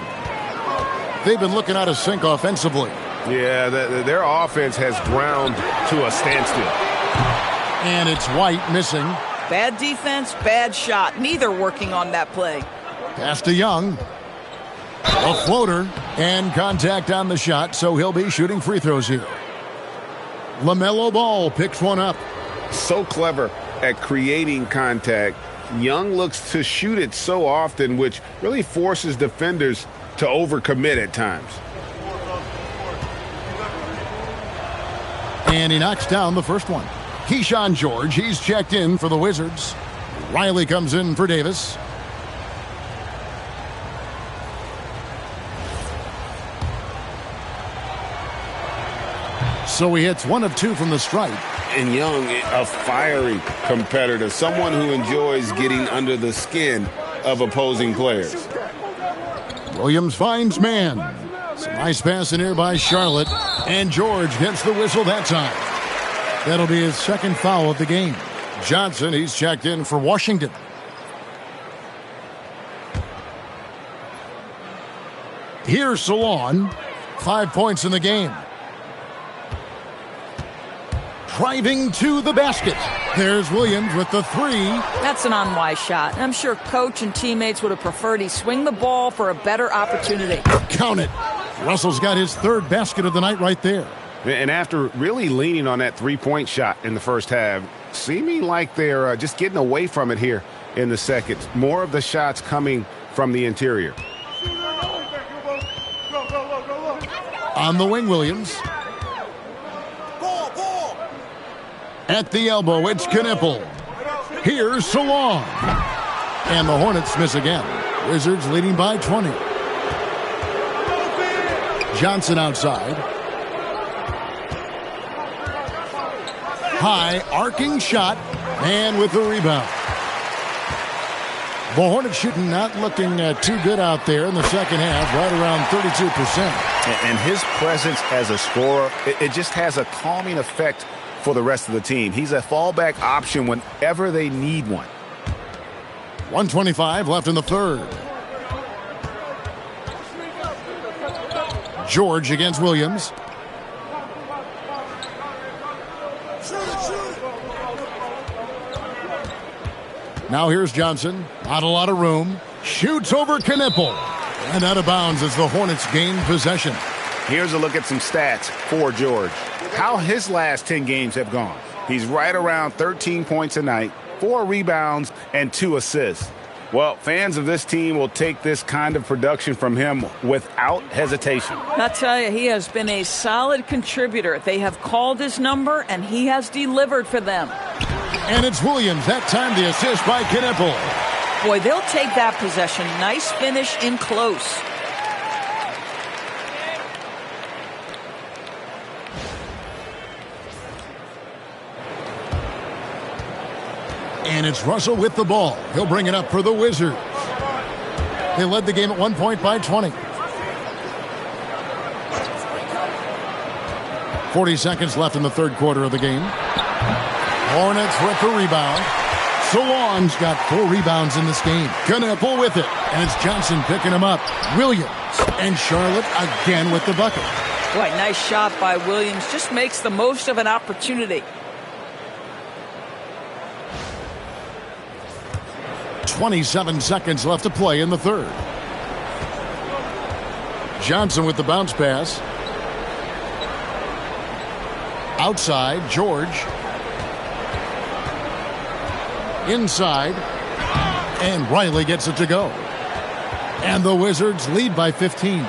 They've been looking out of sync offensively. Yeah, their offense has ground to a standstill. And it's White missing. Bad defense, bad shot. Neither working on that play. Pass to Young. A floater and contact on the shot, so he'll be shooting free throws here. LaMelo Ball picks one up. So clever at creating contact. Young looks to shoot it so often, which really forces defenders to overcommit at times. And he knocks down the first one. Keyshawn George, he's checked in for the Wizards. Riley comes in for Davis. So he hits 1 of 2 from the stripe. And Young, a fiery competitor, someone who enjoys getting under the skin of opposing players. Williams finds man. Some nice pass in here by Charlotte. And George gets the whistle that time. That'll be his 2nd foul of the game. Johnson, he's checked in for Washington. Here's Salon. 5 points in the game. Driving to the basket. There's Williams with the 3. That's an unwise shot. I'm sure coach and teammates would have preferred he swing the ball for a better opportunity. Count it. Russell's got his 3rd basket of the night right there. And after really leaning on that 3-point shot in the first half, seeming like they're just getting away from it here in the second. More of the shots coming from the interior. On the wing, Williams. At the elbow, it's Knippel. Here's Salon. And the Hornets miss again. Wizards leading by 20. Johnson outside. High arcing shot. And with the rebound. The Hornets shooting not looking too good out there in the second half, right around 32%. And his presence as a scorer, it just has a calming effect for the rest of the team. He's a fallback option whenever they need one. 1:25 left in the third. George against Williams. Now here's Johnson. Not a lot of room. Shoots over Knipple. And out of bounds as the Hornets gain possession. Here's a look at some stats for George. How his last 10 games have gone. He's right around 13 points a night, 4 rebounds, and 2 assists. Well, fans of this team will take this kind of production from him without hesitation. I'll tell you, he has been a solid contributor. They have called his number, and he has delivered for them. And it's Williams. That time the assist by Knipple. Boy, they'll take that possession. Nice finish in close. And it's Russell with the ball. He'll bring it up for the Wizards. They led the game at 1 point by 20. 40 seconds left in the third quarter of the game. Hornets with the rebound. Solon's got 4 rebounds in this game. Knipple with it. And it's Johnson picking him up. Williams and Charlotte again with the bucket. Boy, nice shot by Williams. Just makes the most of an opportunity. 27 seconds left to play in the third. Johnson with the bounce pass. Outside, George. Inside. And Riley gets it to go. And the Wizards lead by 15.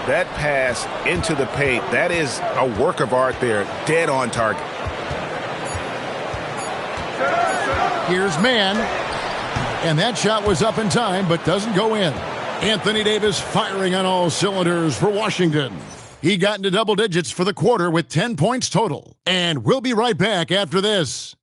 That pass into the paint, that is a work of art there. Dead on target. Here's Mann. And that shot was up in time, but doesn't go in. Anthony Davis firing on all cylinders for Washington. He got into double digits for the quarter with 10 points total. And we'll be right back after this.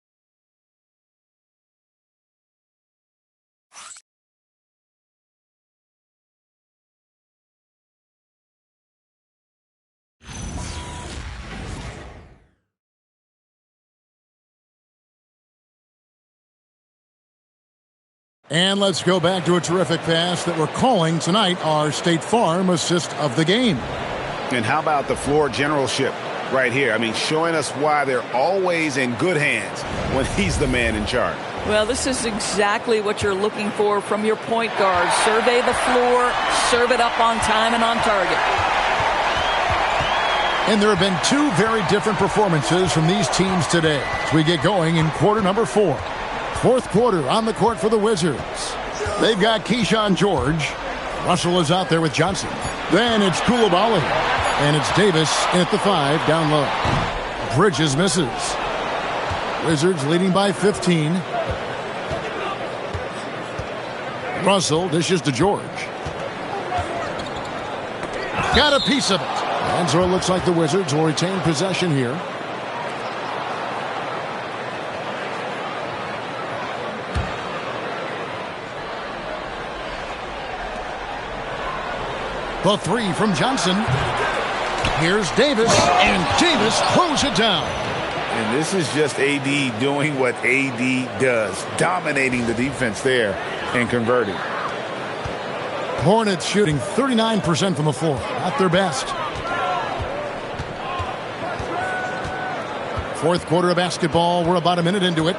And let's go back to a terrific pass that we're calling tonight our State Farm assist of the game. And how about the floor generalship right here? I mean, showing us why they're always in good hands when he's the man in charge. Well, this is exactly what you're looking for from your point guard. Survey the floor, serve it up on time and on target. And there have been 2 very different performances from these teams today as we get going in quarter number 4. Fourth quarter on the court for the Wizards. They've got Keyshawn George. Russell is out there with Johnson. Then it's Coulibaly. And it's Davis at the 5 down low. Bridges misses. Wizards leading by 15. Russell dishes to George. Got a piece of it. And so it looks like the Wizards will retain possession here. The 3 from Johnson. Here's Davis, and Davis throws it down. And this is just AD doing what AD does, dominating the defense there and converting. Hornets shooting 39% from the floor, not their best. Fourth quarter of basketball, we're about a minute into it.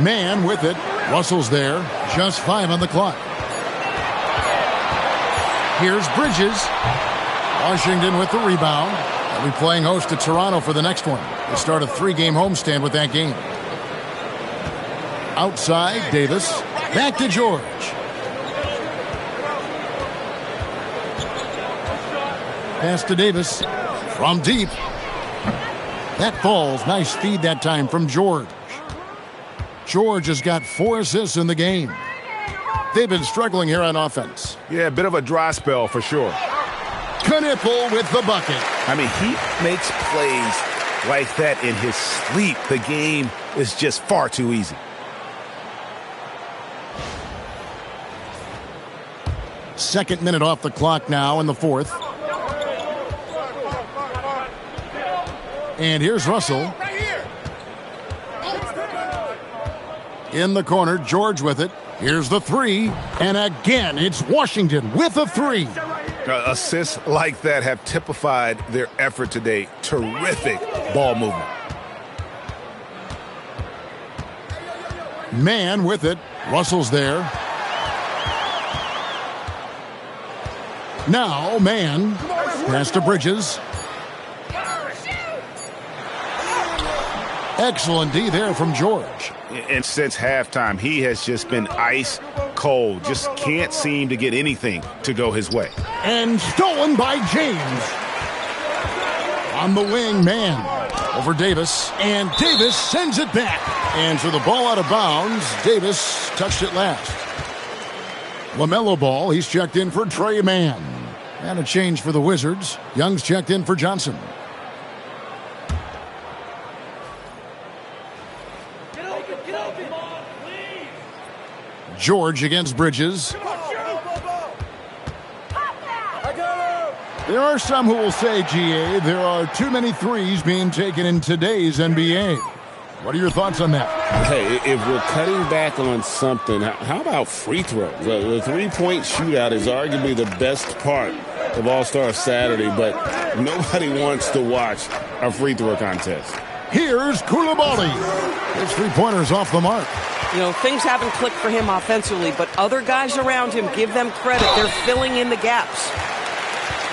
Mann with it. Russell's there. Just 5 on the clock. Here's Bridges. Washington with the rebound. They'll be playing host to Toronto for the next one. They start a 3-game homestand with that game. Outside, Davis. Back to George. Pass to Davis. From deep. That falls. Nice feed that time from George. George has got 4 assists in the game. They've been struggling here on offense. Yeah, a bit of a dry spell for sure. Knipple with the bucket. I mean, he makes plays like that in his sleep. The game is just far too easy. 22nd minute off the clock now in the fourth. And here's Russell. In the corner, George with it. Here's the three. And again, it's Washington with a three. Assists like that have typified their effort today. Terrific ball movement. Man with it. Russell's there. Now, Man. Pass to Bridges. Excellent D there from George. And since halftime, he has just been ice cold. Just can't seem to get anything to go his way. And stolen by James. On the wing, Man. Over Davis. And Davis sends it back. And so the ball out of bounds. Davis touched it last. LaMelo Ball, he's checked in for Trey Mann. And a change for the Wizards. Young's checked in for Johnson. George against Bridges. There are some who will say, GA, there are too many threes being taken in today's NBA. What are your thoughts on that? Hey, if we're cutting back on something, how about free throws? The three-point shootout is arguably the best part of All-Star Saturday, but nobody wants to watch a free throw contest. Here's Coulibaly. His three-pointer's off the mark. You know, things haven't clicked for him offensively, but other guys around him, give them credit. They're filling in the gaps.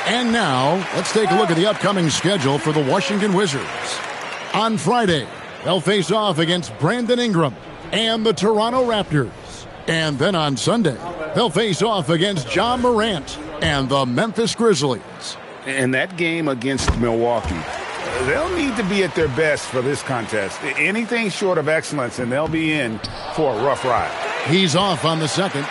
And now, let's take a look at the upcoming schedule for the Washington Wizards. On Friday, they'll face off against Brandon Ingram and the Toronto Raptors. And then on Sunday, they'll face off against Ja Morant and the Memphis Grizzlies. And that game against Milwaukee, they'll need to be at their best for this contest. Anything short of excellence, and they'll be in for a rough ride. He's off on the second.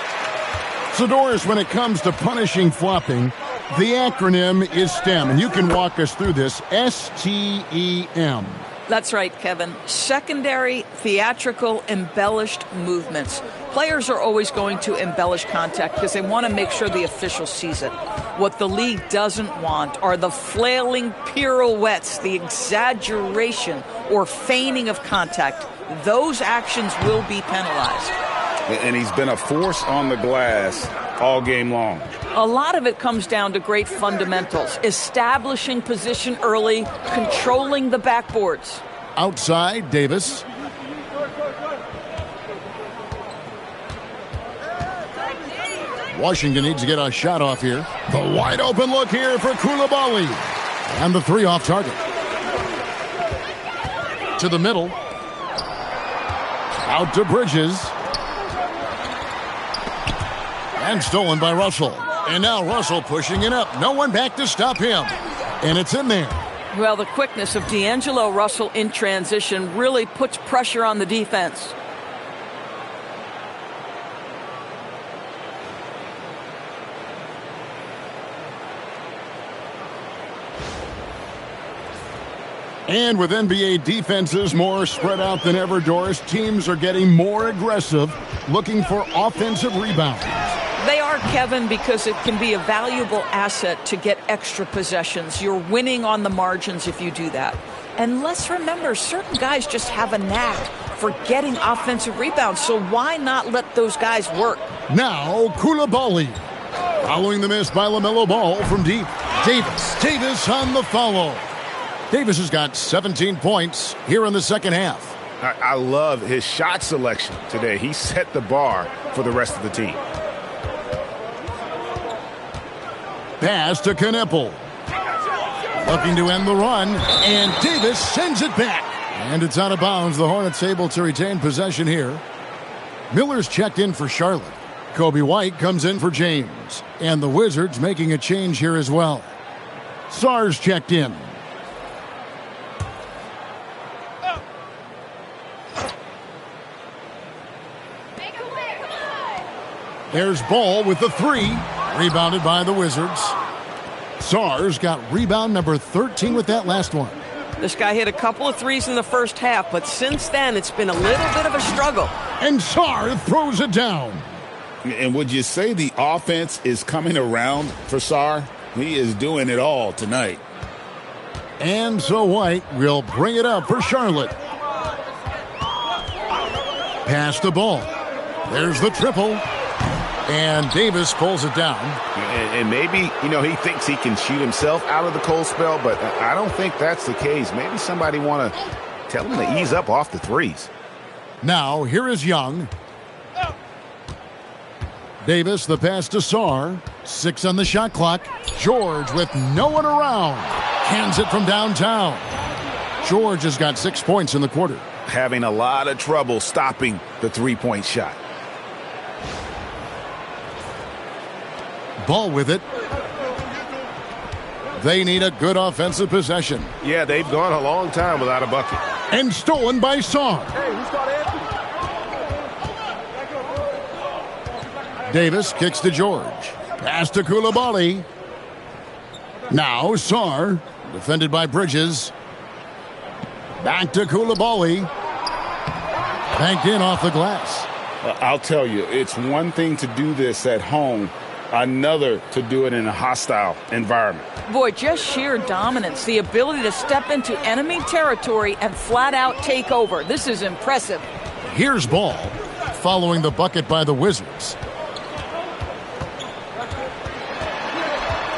So, Doris, when it comes to punishing flopping, the acronym is STEM, and you can walk us through this. STEM. That's right, Kevin. Secondary, theatrical, embellished movements. Players are always going to embellish contact because they want to make sure the official sees it. What the league doesn't want are the flailing pirouettes, the exaggeration or feigning of contact. Those actions will be penalized. And he's been a force on the glass all game long. A lot of it comes down to great fundamentals, establishing position early, controlling the backboards. Outside, Davis. Washington needs to get a shot off here. The wide open look here for Coulibaly. And the three off target. To the middle. Out to Bridges. And stolen by Russell. And now Russell pushing it up. No one back to stop him. And it's in there. Well, the quickness of D'Angelo Russell in transition really puts pressure on the defense. And with NBA defenses more spread out than ever, Doris, teams are getting more aggressive, looking for offensive rebounds. They are, Kevin, because it can be a valuable asset to get extra possessions. You're winning on the margins if you do that. And let's remember, certain guys just have a knack for getting offensive rebounds, so why not let those guys work? Now, Coulibaly. Following the miss by LaMelo Ball from deep. Davis on the follow. Davis has got 17 points here in the second half. I love his shot selection today. He set the bar for the rest of the team. Pass to Kneppel. Looking to end the run, and Davis sends it back. And it's out of bounds. The Hornets able to retain possession here. Miller's checked in for Charlotte. Kobe White comes in for James. And the Wizards making a change here as well. Sar's checked in. There's Ball with the three. Rebounded by the Wizards. Sar's got rebound number 13 with that last one. This guy hit a couple of threes in the first half, but since then it's been a little bit of a struggle. And Sar throws it down. And would you say the offense is coming around for Sarr? He is doing it all tonight. And so White will bring it up for Charlotte. Pass the ball. There's the triple. And Davis pulls it down. And maybe, he thinks he can shoot himself out of the cold spell, but I don't think that's the case. Maybe somebody want to tell him to ease up off the threes. Now, here is Young. Davis, the pass to Sarr. 6 on the shot clock. George with no one around. Hands it from downtown. George has got 6 points in the quarter. Having a lot of trouble stopping the three-point shot. Ball with it. They need a good offensive possession. Yeah, they've gone a long time without a bucket. And stolen by Sarr. Davis kicks to George. Pass to Coulibaly. Now Sarr, defended by Bridges. Back to Coulibaly. Banked in off the glass. I'll tell you, it's one thing to do this at home, another to do it in a hostile environment. Boy, just sheer dominance, the ability to step into enemy territory and flat out take over. This is impressive. Here's Ball, following the bucket by the Wizards.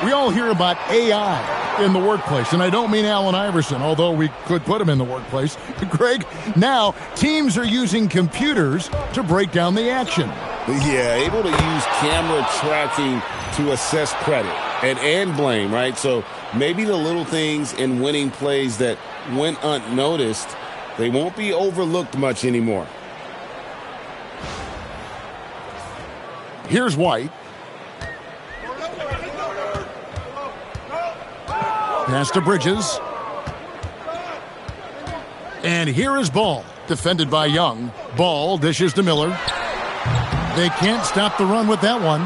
We all hear about AI in the workplace, and I don't mean Allen Iverson, although we could put him in the workplace. Greg, now teams are using computers to break down the action. Yeah, able to use camera tracking to assess credit and blame, right? So maybe the little things in winning plays that went unnoticed, they won't be overlooked much anymore. Here's White. Pass to Bridges. And here is Ball, defended by Young. Ball dishes to Miller. They can't stop the run with that one.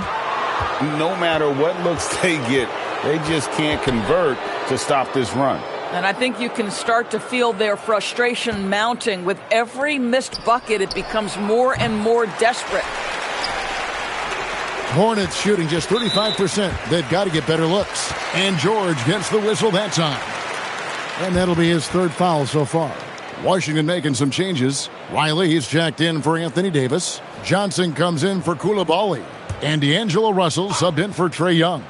No matter what looks they get, they just can't convert to stop this run. And I think you can start to feel their frustration mounting. With every missed bucket, it becomes more and more desperate. Hornets shooting just 35%. They've got to get better looks. And George gets the whistle that time. And that'll be his 3rd foul so far. Washington making some changes. Riley's checked in for Anthony Davis. Johnson comes in for Coulibaly. And D'Angelo Russell subbed in for Trae Young.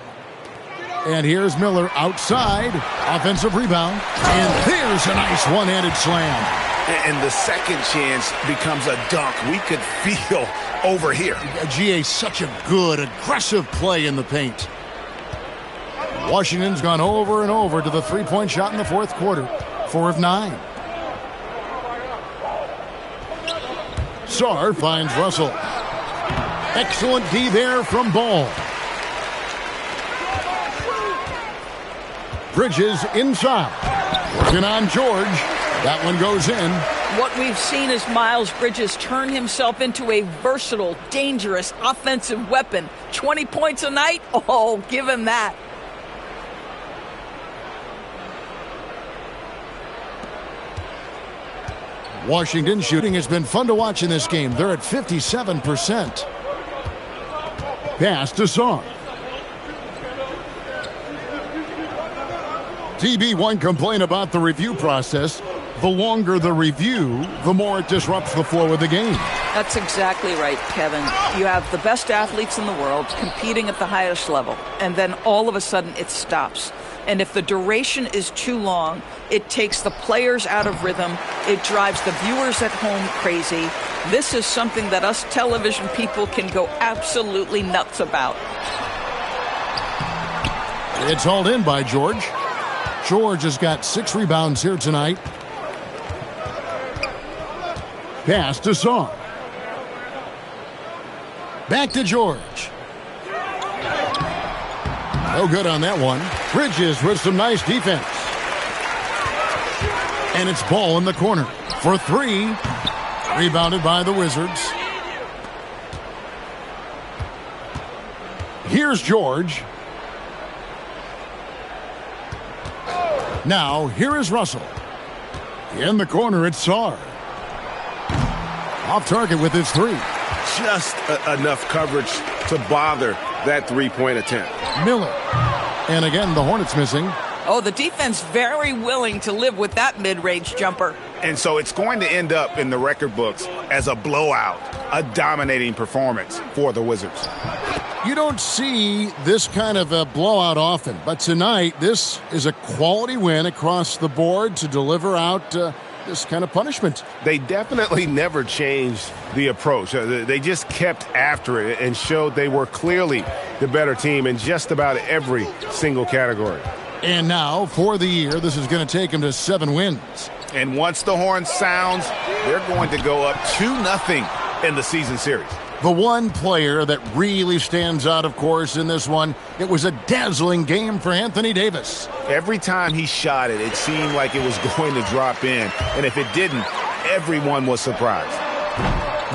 And here's Miller outside. Offensive rebound. And there's a nice one-handed slam. And the second chance becomes a dunk. We could feel over here. GA, such a good, aggressive play in the paint. Washington's gone over and over to the three-point shot in the 4th quarter. 4 of 9. Sarr finds Russell. Excellent D there from Ball. Bridges inside. Working on George. That one goes in. What we've seen is Miles Bridges turn himself into a versatile, dangerous offensive weapon. 20 points a night? Oh, give him that. Washington shooting has been fun to watch in this game. They're at 57%. Pass to Sarr. TB1 complain about the review process. The longer the review, the more it disrupts the flow of the game. That's exactly right, Kevin. You have the best athletes in the world competing at the highest level, and then all of a sudden it stops. And if the duration is too long, it takes the players out of rhythm. It drives the viewers at home crazy. This is something that us television people can go absolutely nuts about. It's hauled in by George. George has got 6 rebounds here tonight. Pass to Sarr. Back to George. No good on that one. Bridges with some nice defense. And it's Ball in the corner for 3. Rebounded by the Wizards. Here's George. Now, here is Russell. In the corner, it's Sarr. Off target with his 3. just enough coverage to bother that three-point attempt. Miller. And again, the Hornets missing. Oh, the defense very willing to live with that mid-range jumper. And so it's going to end up in the record books as a blowout, a dominating performance for the Wizards. You don't see this kind of a blowout often, but tonight this is a quality win across the board to deliver out this kind of punishment. They definitely never changed the approach. They just kept after it and showed they were clearly the better team in just about every single category. And now, for the year, this is going to take them to 7 wins. And once the horn sounds, they're going to go up 2-0 in the season series. The one player that really stands out, of course, in this one, it was a dazzling game for Anthony Davis. Every time he shot it, it seemed like it was going to drop in. And if it didn't, everyone was surprised.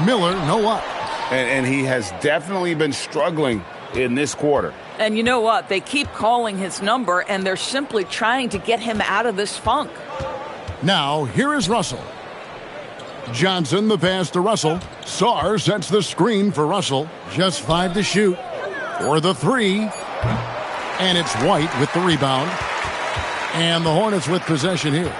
Miller, no what? And he has definitely been struggling in this quarter. And you know what? They keep calling his number, and they're simply trying to get him out of this funk. Now, here is Russell. Johnson, the pass to Russell. Sarr sets the screen for Russell. Just 5 to shoot. For the 3. And it's White with the rebound. And the Hornets with possession here.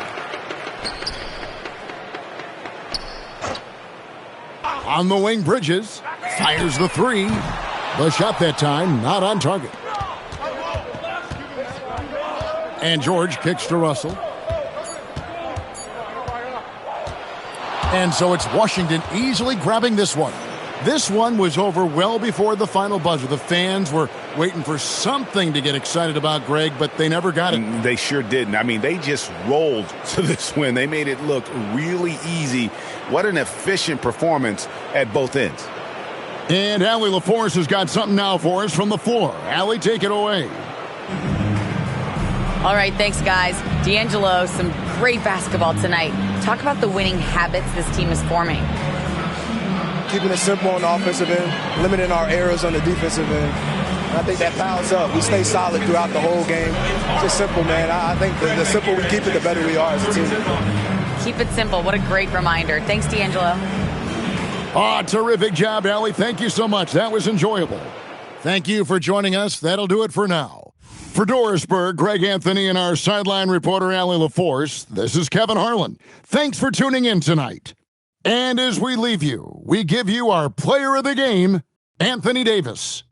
On the wing, Bridges. Fires the 3. The shot that time, not on target. And George kicks to Russell. And so it's Washington easily grabbing this one. This one was over well before the final buzzer. The fans were waiting for something to get excited about, Greg, but they never got it. They sure didn't. I mean, they just rolled to this win. They made it look really easy. What an efficient performance at both ends. And Allie LaForce has got something now for us from the floor. Allie, take it away. All right, thanks, guys. D'Angelo, some great basketball tonight. Talk about the winning habits this team is forming. Keeping it simple on the offensive end, limiting our errors on the defensive end. And I think that piles up. We stay solid throughout the whole game. It's just simple, man. I think the simpler we keep it, the better we are as a team. Keep it simple. What a great reminder. Thanks, D'Angelo. Terrific job, Allie. Thank you so much. That was enjoyable. Thank you for joining us. That'll do it for now. For Dorisburg, Greg Anthony, and our sideline reporter, Allie LaForce, this is Kevin Harlan. Thanks for tuning in tonight. And as we leave you, we give you our player of the game, Anthony Davis.